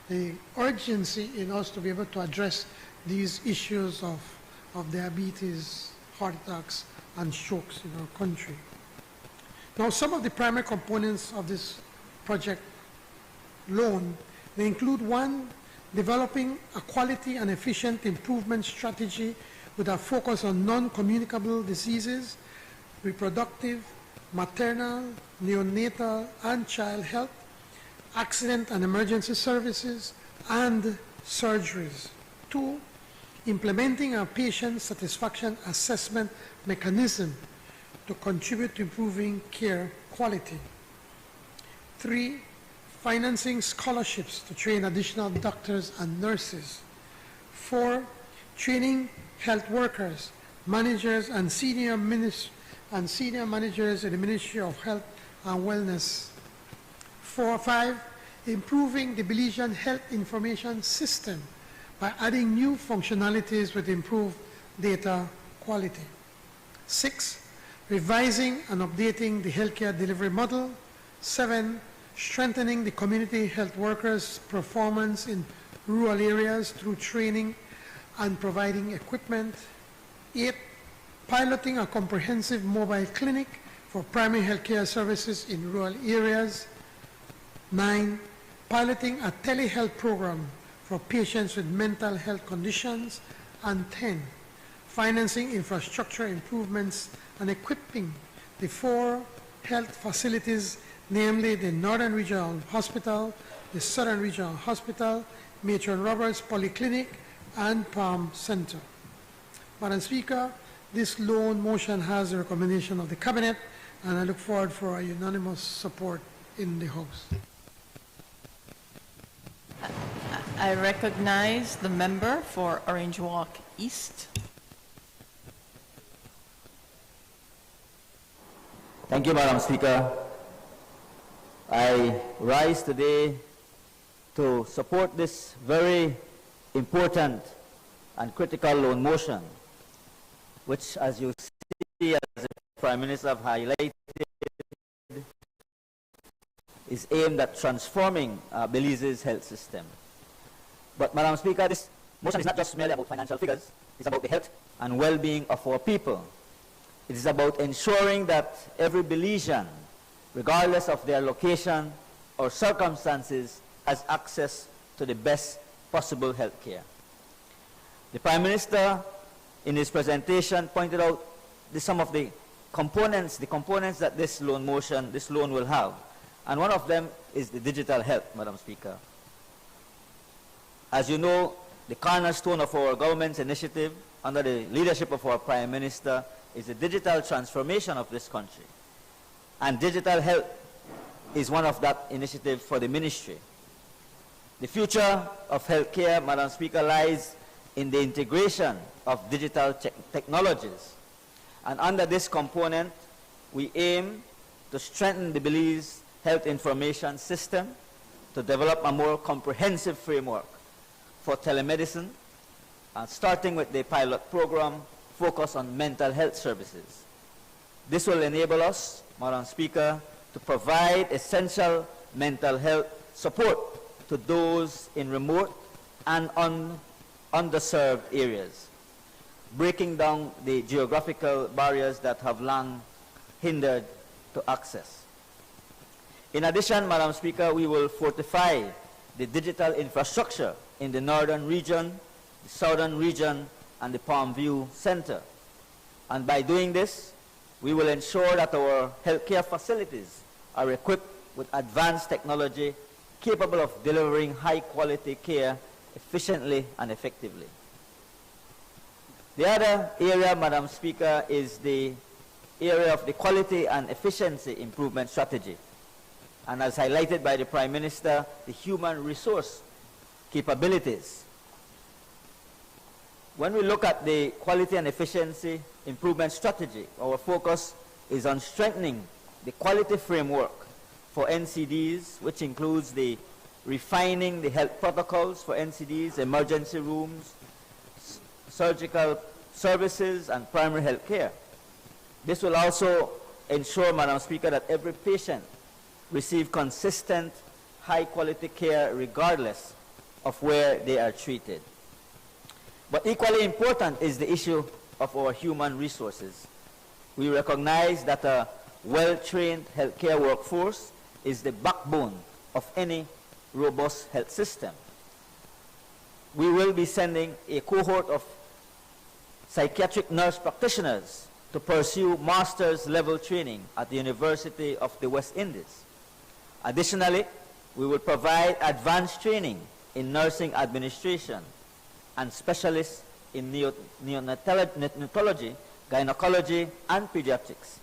the urgency in us to be able to address these issues of diabetes, heart attacks, and strokes in our country. Now, some of the primary components of this project loan, they include 1, developing a quality and efficient improvement strategy with a focus on non-communicable diseases, reproductive, maternal, neonatal, and child health, accident and emergency services, and surgeries. 2, implementing a patient satisfaction assessment mechanism to contribute to improving care quality. 3, financing scholarships to train additional doctors and nurses. 4, training health workers, managers, and senior managers in the Ministry of Health and Wellness. 5, improving the Belizean health information system by adding new functionalities with improved data quality. 6, revising and updating the healthcare delivery model. 7, strengthening the community health workers' performance in rural areas through training and providing equipment. 8, piloting a comprehensive mobile clinic for primary healthcare services in rural areas. 9, piloting a telehealth program for patients with mental health conditions. And 10, financing infrastructure improvements and equipping the 4 health facilities, namely the Northern Regional Hospital, the Southern Regional Hospital, Matron Roberts Polyclinic, and Palm Center. Madam Speaker, this loan motion has the recommendation of the Cabinet, and I look forward for a unanimous support in the House. I recognize the member for Orange Walk East. Thank you, Madam Speaker. I rise today to support this very important and critical loan motion, which, as you see, as the Prime Minister have highlighted, is aimed at transforming Belize's health system. But, Madam Speaker, this motion is not just merely about financial figures. It's about the health and well-being of our people. It is about ensuring that every Belizean, regardless of their location or circumstances, has access to the best possible health care. The Prime Minister, in his presentation, pointed out some of the components that this loan will have. And one of them is the digital health, Madam Speaker. As you know, the cornerstone of our government's initiative, under the leadership of our Prime Minister, is the digital transformation of this country. And digital health is one of that initiative for the ministry. The future of healthcare, Madam Speaker, lies in the integration of digital technologies. And under this component, we aim to strengthen the Belize health information system, to develop a more comprehensive framework for telemedicine, starting with the pilot program focused on mental health services. This will enable us, Madam Speaker, to provide essential mental health support to those in remote and underserved areas, breaking down the geographical barriers that have long hindered to access. In addition, Madam Speaker, we will fortify the digital infrastructure in the Northern region, the Southern region, and the Palm View Center. And by doing this, we will ensure that our healthcare facilities are equipped with advanced technology capable of delivering high-quality care efficiently and effectively. The other area, Madam Speaker, is the area of the quality and efficiency improvement strategy. And as highlighted by the Prime Minister, the human resource capabilities. When we look at the quality and efficiency improvement strategy, our focus is on strengthening the quality framework for NCDs, which includes the refining the health protocols for NCDs, emergency rooms, surgical services, and primary health care. This will also ensure, Madam Speaker, that every patient receive consistent, high-quality care regardless of where they are treated. But equally important is the issue of our human resources. We recognize that a well-trained healthcare workforce is the backbone of any robust health system. we will be sending a cohort of psychiatric nurse practitioners to pursue master's level training at the University of the West Indies. Additionally, we will provide advanced training in nursing administration and specialists in neonatology, gynecology, and pediatrics.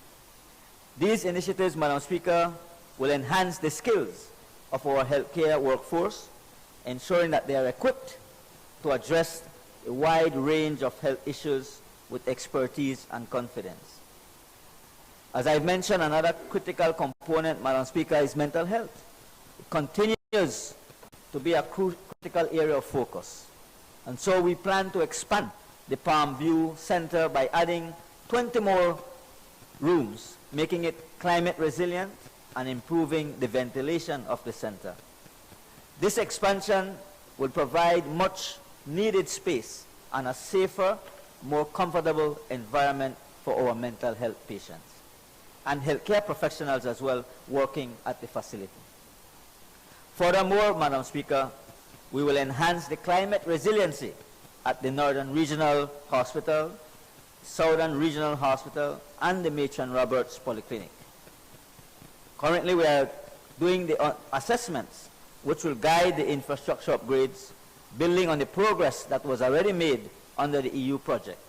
These initiatives, Madam Speaker, will enhance the skills of our healthcare workforce, ensuring that they are equipped to address a wide range of health issues with expertise and confidence. As I've mentioned, another critical component, Madam Speaker, is mental health. It continues to be a critical area of focus. And so we plan to expand the Palm View Center by adding 20 more rooms, making it climate resilient and improving the ventilation of the center. This expansion will provide much needed space and a safer, more comfortable environment for our mental health patients and healthcare professionals as well working at the facility. Furthermore, Madam Speaker, we will enhance the climate resiliency at the Northern Regional Hospital, Southern Regional Hospital, and the Matron Roberts Polyclinic. Currently, we are doing the assessments which will guide the infrastructure upgrades, building on the progress that was already made under the EU project,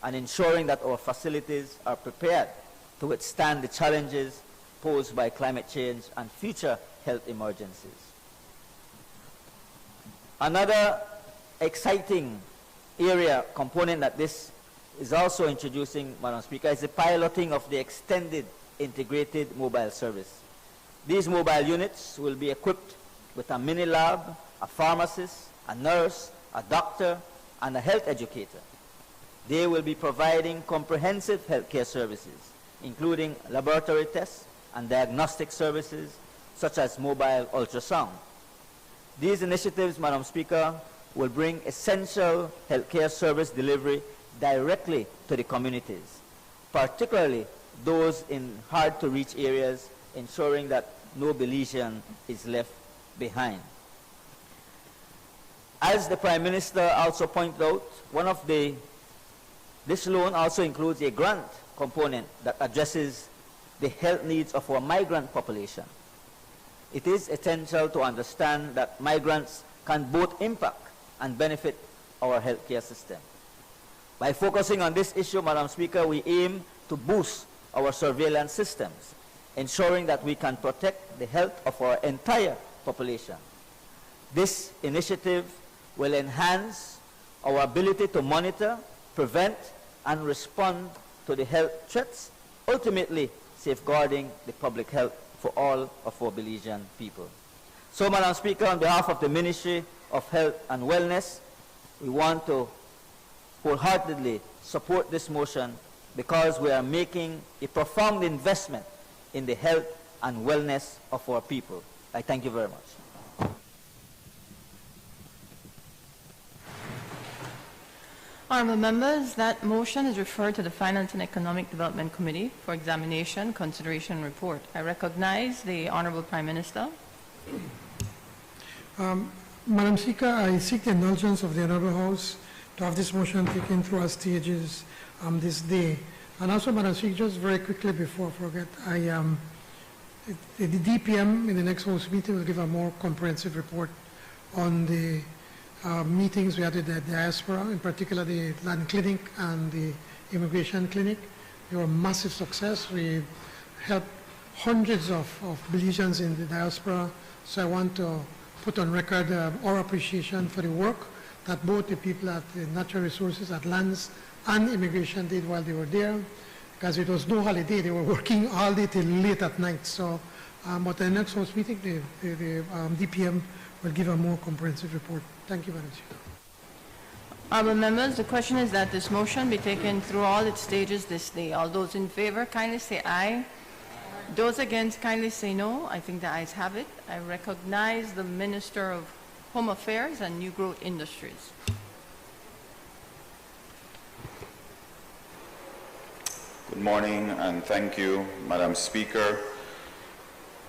and ensuring that our facilities are prepared to withstand the challenges posed by climate change and future health emergencies. Another exciting component that this is also introducing, Madam Speaker, is the piloting of the extended integrated mobile service. These mobile units will be equipped with a mini lab, a pharmacist, a nurse, a doctor, and a health educator. They will be providing comprehensive healthcare services, including laboratory tests and diagnostic services, such as mobile ultrasound. These initiatives, Madam Speaker, will bring essential healthcare service delivery directly to the communities, particularly those in hard-to-reach areas, ensuring that no Belizean is left behind. As the Prime Minister also pointed out, this loan also includes a grant component that addresses the health needs of our migrant population. It is essential to understand that migrants can both impact and benefit our healthcare system. By focusing on this issue, Madam Speaker, we aim to boost our surveillance systems, ensuring that we can protect the health of our entire population. This initiative will enhance our ability to monitor, prevent, and respond to the health threats, ultimately safeguarding the public health for all of our Belizean people. So, Madam Speaker, on behalf of the Ministry of Health and Wellness, we want to wholeheartedly support this motion because we are making a profound investment in the health and wellness of our people. I thank you very much. Honourable members, that motion is referred to the Finance and Economic Development Committee for examination, consideration, and report. I recognize the Honourable Prime Minister. Madam Speaker, I seek the indulgence of the Honourable House to have this motion taken through our stages this day. And also, Madam Speaker, just very quickly before I forget, the DPM in the next House meeting will give a more comprehensive report on the meetings we had with the diaspora, in particular the land clinic and the immigration clinic. They were a massive success. We helped hundreds of Belizeans in the diaspora. So I want to put on record our appreciation for the work that both the people at the Natural Resources, at Lands, and Immigration did while they were there, because it was no holiday. They were working all day till late at night. So, but the next House meeting, the DPM will give a more comprehensive report. Thank you, Madam Speaker. Honourable members, the question is that this motion be taken through all its stages this day. All those in favour, kindly say aye. Those against, kindly say no. I think the ayes have it. I recognize the Minister of Home Affairs and New Growth Industries. Good morning and thank you, Madam Speaker.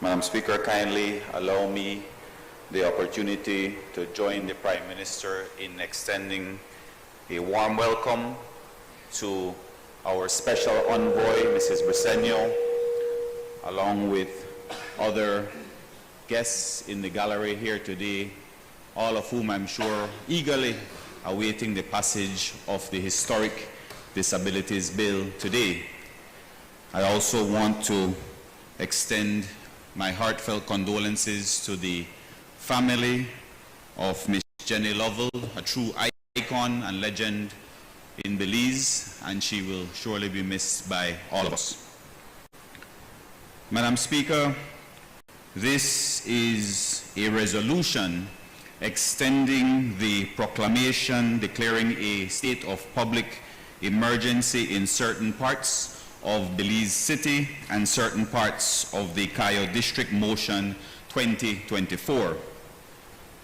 Madam Speaker, kindly allow me the opportunity to join the Prime Minister in extending a warm welcome to our special envoy, Mrs. Briceño, along with other guests in the gallery here today, all of whom I'm sure eagerly awaiting the passage of the historic Disabilities Bill today. I also want to extend my heartfelt condolences to the family of Miss Jenny Lovell, a true icon and legend in Belize, and she will surely be missed by all of us. Madam Speaker, this is a resolution extending the proclamation declaring a state of public emergency in certain parts of Belize City and certain parts of the Cayo District Motion 2024.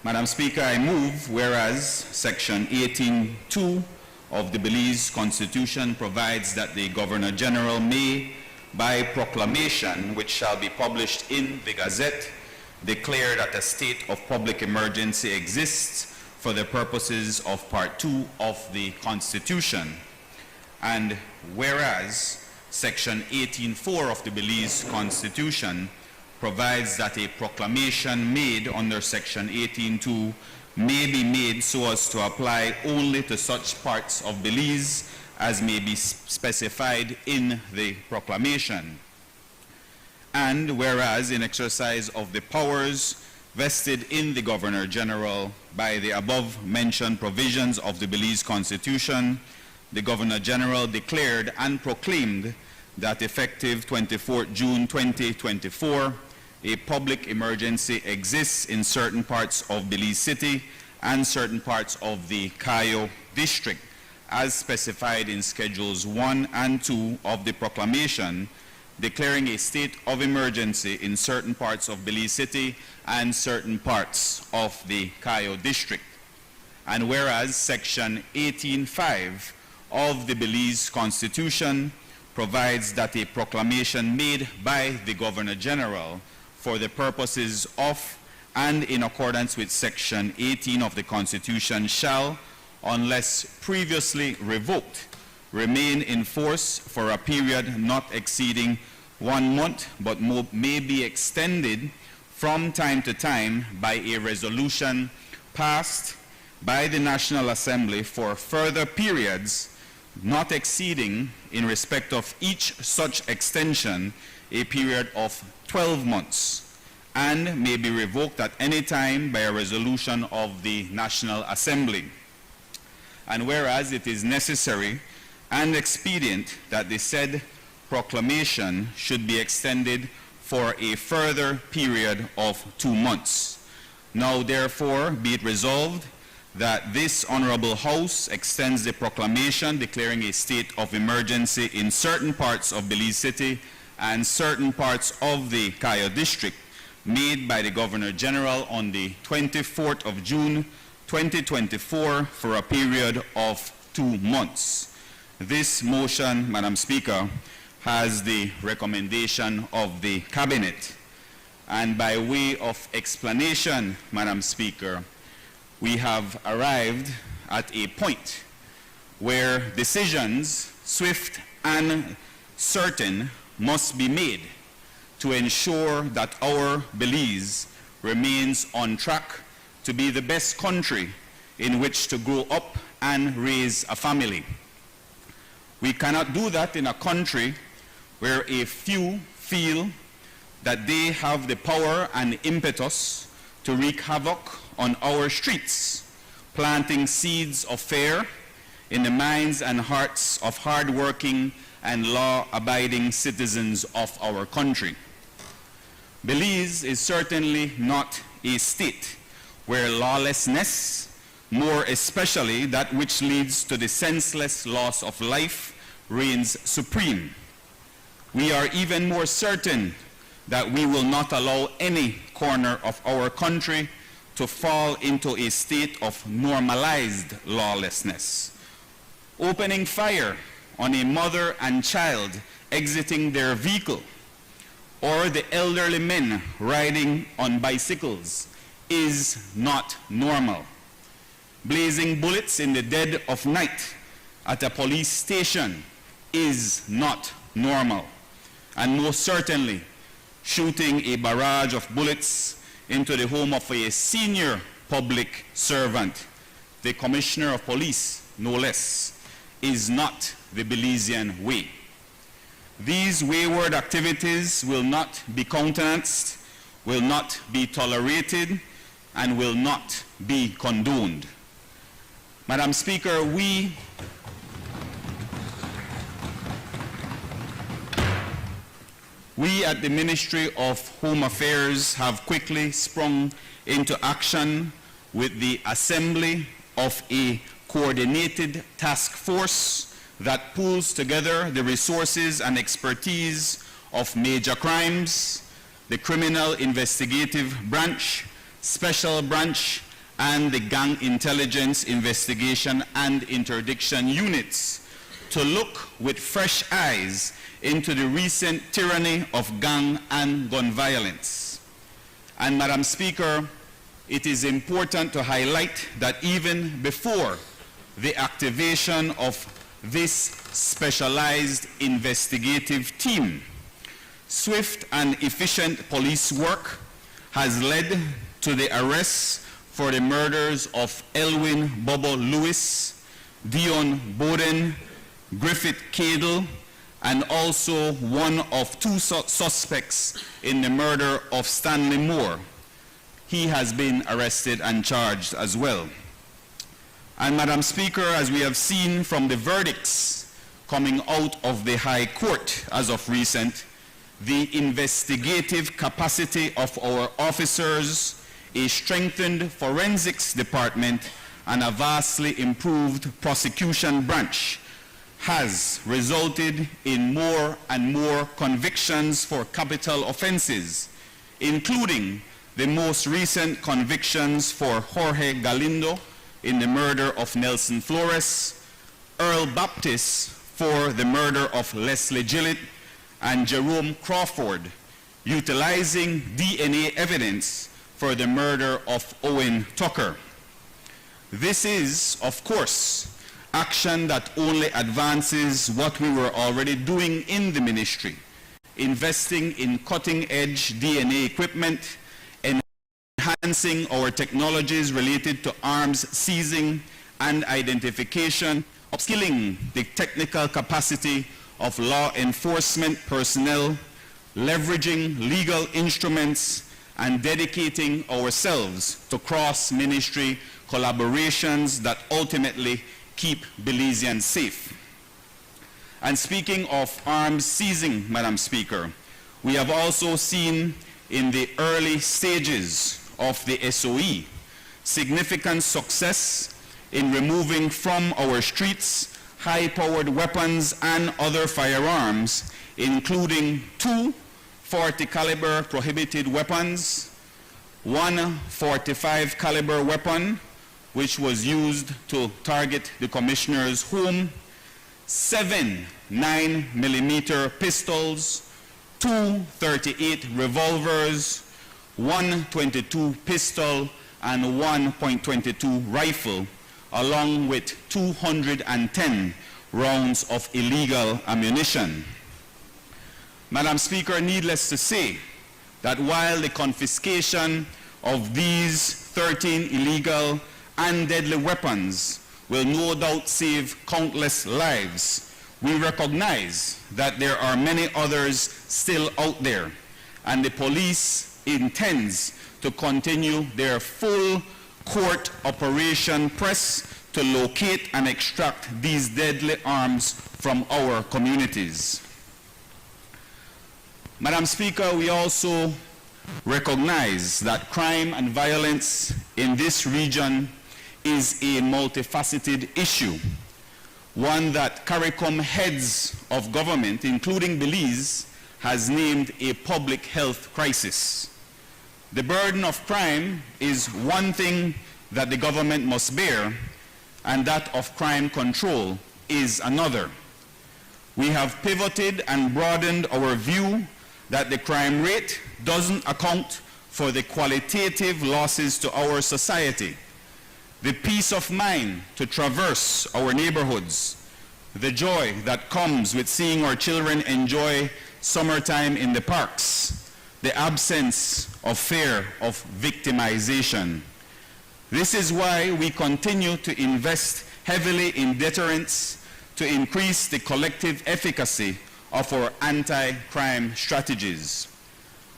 Madam Speaker, I move whereas Section 18(2) of the Belize Constitution provides that the Governor General may, by proclamation which shall be published in the Gazette, declare that a state of public emergency exists for the purposes of Part 2 of the Constitution. And whereas Section 18(4) of the Belize Constitution provides that a proclamation made under Section 18(2) may be made so as to apply only to such parts of Belize as may be specified in the proclamation. And whereas in exercise of the powers vested in the Governor General by the above-mentioned provisions of the Belize Constitution, the Governor General declared and proclaimed that effective 24 June 2024, a public emergency exists in certain parts of Belize City and certain parts of the Cayo District, as specified in Schedules 1 and 2 of the proclamation, declaring a state of emergency in certain parts of Belize City and certain parts of the Cayo District. And whereas Section 18(5) of the Belize Constitution provides that a proclamation made by the Governor General for the purposes of and in accordance with Section 18 of the Constitution shall, unless previously revoked, remain in force for a period not exceeding 1 month, but may be extended from time to time by a resolution passed by the National Assembly for further periods not exceeding, in respect of each such extension, a period of 12 months, and may be revoked at any time by a resolution of the National Assembly. And whereas it is necessary and expedient that the said proclamation should be extended for a further period of 2 months. Now therefore be it resolved that this Honorable House extends the proclamation declaring a state of emergency in certain parts of Belize City and certain parts of the Cayo District, made by the Governor General on the 24th of June 2024 for a period of 2 months. This motion, Madam Speaker, has the recommendation of the Cabinet. And by way of explanation, Madam Speaker, we have arrived at a point where decisions, swift and certain, must be made to ensure that our Belize remains on track to be the best country in which to grow up and raise a family. We cannot do that in a country where a few feel that they have the power and impetus to wreak havoc on our streets, planting seeds of fear in the minds and hearts of hard-working and law-abiding citizens of our country. Belize is certainly not a state where lawlessness, more especially that which leads to the senseless loss of life, reigns supreme. We are even more certain that we will not allow any corner of our country to fall into a state of normalized lawlessness. Opening fire on a mother and child exiting their vehicle, or the elderly men riding on bicycles is not normal. Blazing bullets in the dead of night at a police station is not normal. And most certainly, shooting a barrage of bullets into the home of a senior public servant, the Commissioner of Police, no less, is not the Belizean way. These wayward activities will not be countenanced, will not be tolerated, and will not be condoned. Madam Speaker, we at the Ministry of Home Affairs have quickly sprung into action with the assembly of a coordinated task force that pulls together the resources and expertise of major crimes, the Criminal Investigative Branch, Special Branch, and the Gang Intelligence Investigation and Interdiction Units to look with fresh eyes into the recent tyranny of gang and gun violence. And Madam Speaker, it is important to highlight that even before the activation of this specialized investigative team, swift and efficient police work has led to the arrests for the murders of Elwin Bobo Lewis, Dion Bowden, Griffith Cadle, and also one of two suspects in the murder of Stanley Moore. He has been arrested and charged as well. And Madam Speaker, as we have seen from the verdicts coming out of the High Court as of recent, the investigative capacity of our officers, a strengthened forensics department, and a vastly improved prosecution branch has resulted in more and more convictions for capital offenses, including the most recent convictions for Jorge Galindo in the murder of Nelson Flores, Earl Baptist for the murder of Leslie Gillett, and Jerome Crawford, utilizing DNA evidence for the murder of Owen Tucker. This is, of course, action that only advances what we were already doing in the ministry, investing in cutting-edge DNA equipment, enhancing our technologies related to arms seizing and identification, upskilling the technical capacity of law enforcement personnel, leveraging legal instruments, and dedicating ourselves to cross-ministry collaborations that ultimately keep Belizeans safe. And speaking of arms seizing, Madam Speaker, we have also seen in the early stages of the SOE significant success in removing from our streets high-powered weapons and other firearms, including 2 .40 caliber prohibited weapons, 1 .45 caliber weapon, which was used to target the Commissioner's home, 7 9mm pistols, 2 .38 revolvers, 1 .22 pistol, and 1 .22 rifle, along with 210 rounds of illegal ammunition. Madam Speaker, needless to say that while the confiscation of these 13 illegal and deadly weapons will no doubt save countless lives, we recognize that there are many others still out there, and the police intends to continue their full court operation press to locate and extract these deadly arms from our communities. Madam Speaker, we also recognize that crime and violence in this region is a multifaceted issue, one that CARICOM heads of government, including Belize, has named a public health crisis. The burden of crime is one thing that the government must bear, and that of crime control is another. We have pivoted and broadened our view that the crime rate doesn't account for the qualitative losses to our society, the peace of mind to traverse our neighborhoods, the joy that comes with seeing our children enjoy summertime in the parks, the absence of fear of victimization. This is why we continue to invest heavily in deterrence to increase the collective efficacy of our anti-crime strategies.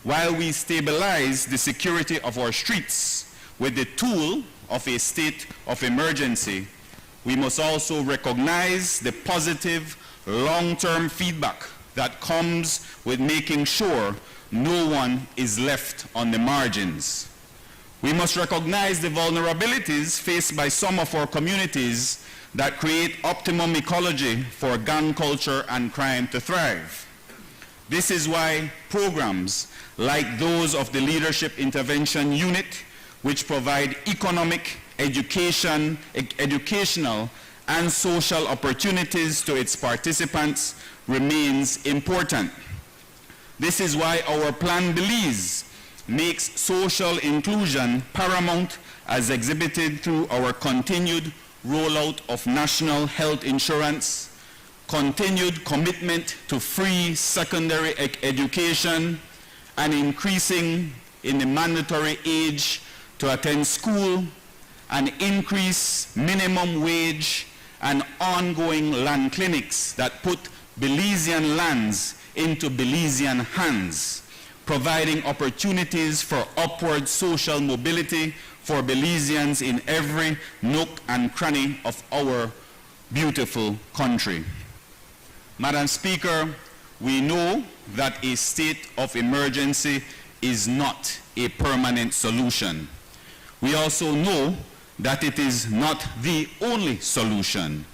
While we stabilize the security of our streets with the tool of a state of emergency, we must also recognize the positive long-term feedback that comes with making sure no one is left on the margins. We must recognize the vulnerabilities faced by some of our communities that create optimum ecology for gang culture and crime to thrive. This is why programs like those of the Leadership Intervention Unit, which provide economic, educational, and social opportunities to its participants, remains important. This is why our Plan Belize makes social inclusion paramount, as exhibited through our continued rollout of national health insurance, continued commitment to free secondary education, and increasing in the mandatory age to attend school, and increase minimum wage, and ongoing land clinics that put Belizean lands into Belizean hands, providing opportunities for upward social mobility for Belizeans in every nook and cranny of our beautiful country. Madam Speaker, we know that a state of emergency is not a permanent solution. We also know that it is not the only solution.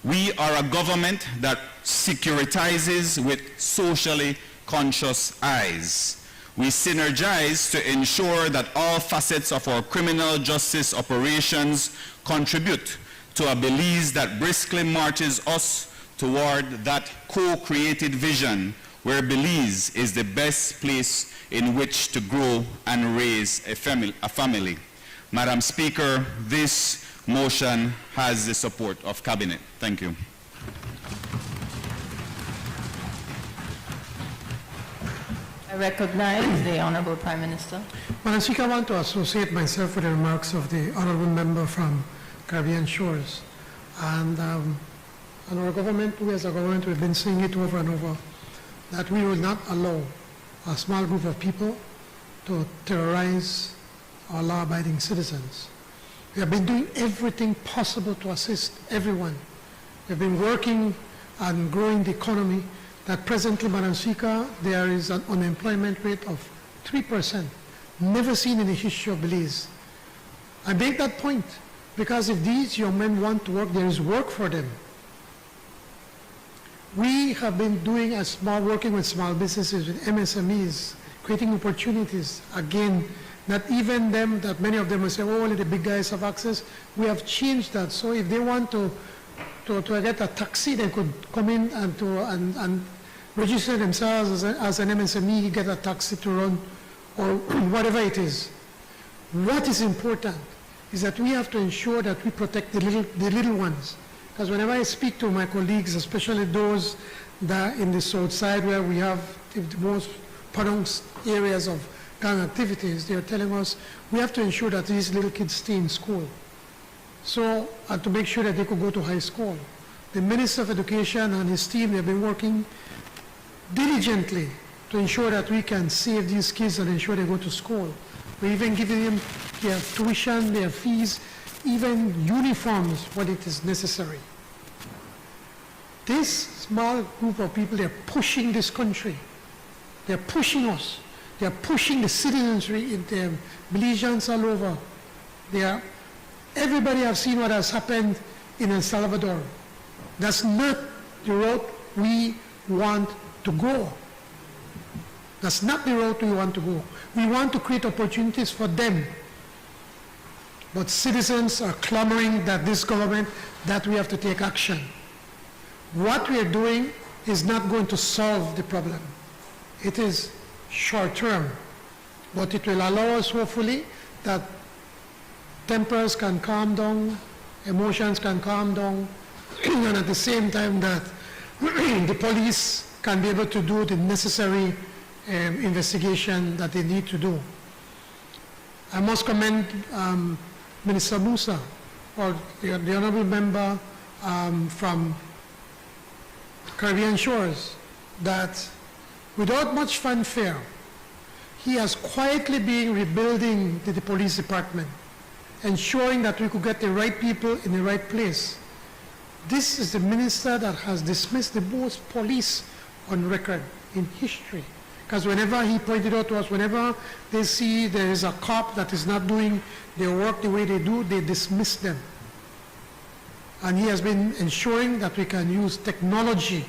We are a government that securitizes with socially conscious eyes. We synergize to ensure that all facets of our criminal justice operations contribute to a Belize that briskly marches us toward that co-created vision where Belize is the best place in which to grow and raise a family. Madam Speaker, this motion has the support of Cabinet. Thank you. I recognize the Honorable Prime Minister. Madam Speaker, I want to associate myself with the remarks of the Honorable Member from Caribbean Shores. And our government, we as a government, we've been saying it over and over, that we will not allow a small group of people to terrorize our law-abiding citizens. We have been doing everything possible to assist everyone. We've been working on growing the economy. That presently, Madam Speaker, there is an unemployment rate of 3%, never seen in the history of Belize. I make that point because if these young men want to work, there is work for them. We have been doing working with small businesses, with MSMEs, creating opportunities. Again, not even them, that many of them will say, oh, only the big guys have access. We have changed that. So if they want to get a taxi, they could come in and register themselves as an MSME, get a taxi to run, or whatever it is. What is important is that we have to ensure that we protect the little ones. Because whenever I speak to my colleagues, especially those that in the south side where we have the most pronounced areas of gang activities, they are telling us we have to ensure that these little kids stay in school. So, and to make sure that they could go to high school. The Minister of Education and his team, they've been working diligently to ensure that we can save these kids and ensure they go to school. We're even giving them their tuition, their fees, even uniforms when it is necessary. This small group of people, they're pushing this country. They're pushing us. They're pushing the citizenry in the Belizeans all over. Everybody has seen what has happened in El Salvador. That's not the road we want to go. That's not the road we want to go. We want to create opportunities for them. But citizens are clamoring that this government, that we have to take action. What we are doing is not going to solve the problem. It is short term. but it will allow us, hopefully, that tempers can calm down, emotions can calm down, and at the same time that the police can be able to do the necessary investigation that they need to do. I must commend Minister Musa, or the honorable member from Caribbean Shores, that without much fanfare, he has quietly been rebuilding the police department, ensuring that we could get the right people in the right place. This is the minister that has dismissed the most police on record in history. Because whenever he pointed out to us, whenever they see there is a cop that is not doing their work the way they do, they dismiss them. And he has been ensuring that we can use technology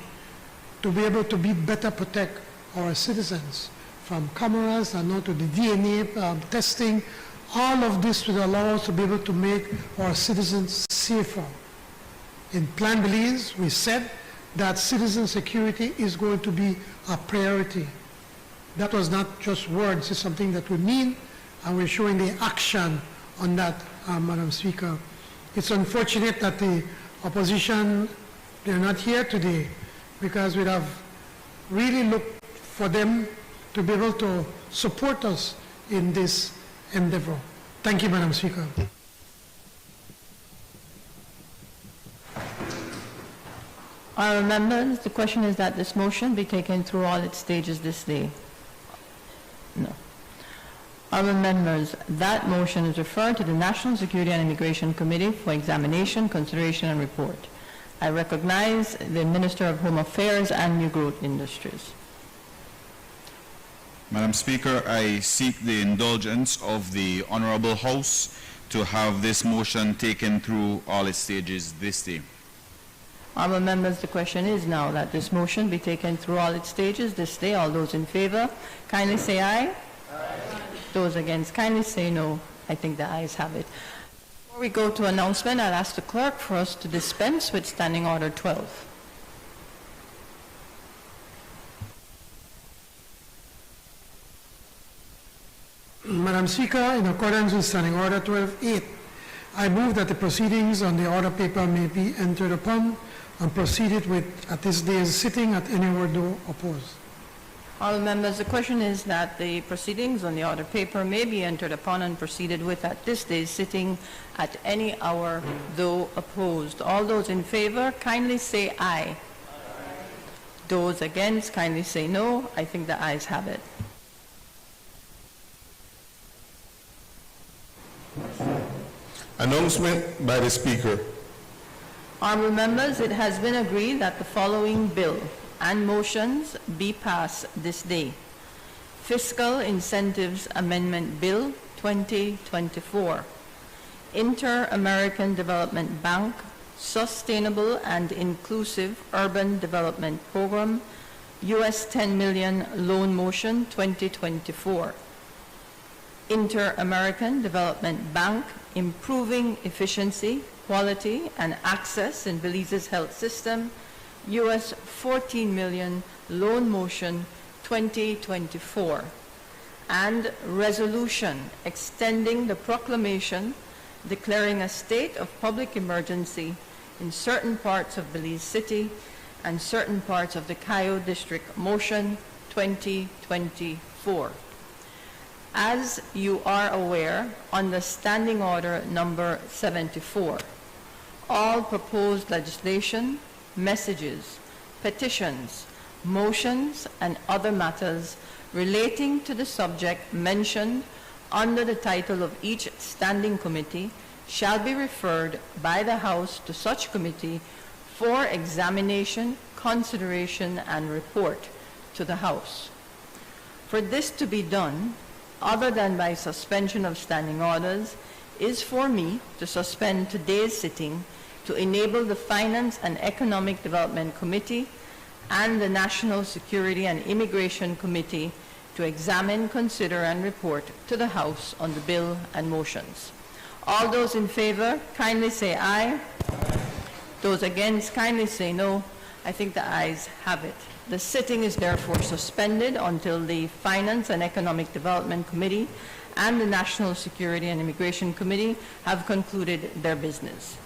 to be able to better protect our citizens, from cameras and now to the DNA testing. All of this will allow us to be able to make our citizens safer. In Plan Belize, we said that citizen security is going to be a priority. That was not just words, it's something that we mean, and we're showing the action on that, Madam Speaker. It's unfortunate that the opposition, they're not here today, because we'd have really looked for them to be able to support us in this endeavor. Thank you, Madam Speaker. Honourable members, the question is that this motion be taken through all its stages this day. No. Honourable members, that motion is referred to the National Security and Immigration Committee for examination, consideration and report. I recognize the Minister of Home Affairs and New Growth Industries. Madam Speaker, I seek the indulgence of the Honorable House to have this motion taken through all its stages this day. Honourable members, the question is now that this motion be taken through all its stages this day. All those in favour, kindly say aye. Aye. Those against, kindly say no. I think the ayes have it. Before we go to announcement, I'll ask the clerk for us to dispense with Standing Order 12. Madam Speaker, in accordance with Standing Order 12.8, I move that the proceedings on the order paper may be entered upon and proceeded with at this day's sitting at any word opposed. All members, the question is that the proceedings on the order paper may be entered upon and proceeded with at this day's sitting at any hour, though opposed. All those in favour, kindly say aye. Aye. Those against, kindly say no. I think the ayes have it. Announcement by the Speaker. Honourable members, it has been agreed that the following bill and motions be passed this day. Fiscal Incentives Amendment Bill 2024. Inter-American Development Bank Sustainable and Inclusive Urban Development Program US $10 million Loan Motion 2024. Inter-American Development Bank Improving Efficiency, Quality and Access in Belize's Health System, US $14 million Loan Motion 2024, and Resolution extending the proclamation declaring a state of public emergency in certain parts of Belize City and certain parts of the Cayo District Motion 2024. As you are aware, under Standing Order number 74, all proposed legislation, messages, petitions, motions, and other matters relating to the subject mentioned under the title of each standing committee shall be referred by the House to such committee for examination, consideration, and report to the House. For this to be done, other than by suspension of standing orders, is for me to suspend today's sitting to enable the Finance and Economic Development Committee and the National Security and Immigration Committee to examine, consider, and report to the House on the bill and motions. All those in favor, kindly say aye. Aye. Those against, kindly say no. I think the ayes have it. The sitting is therefore suspended until the Finance and Economic Development Committee and the National Security and Immigration Committee have concluded their business.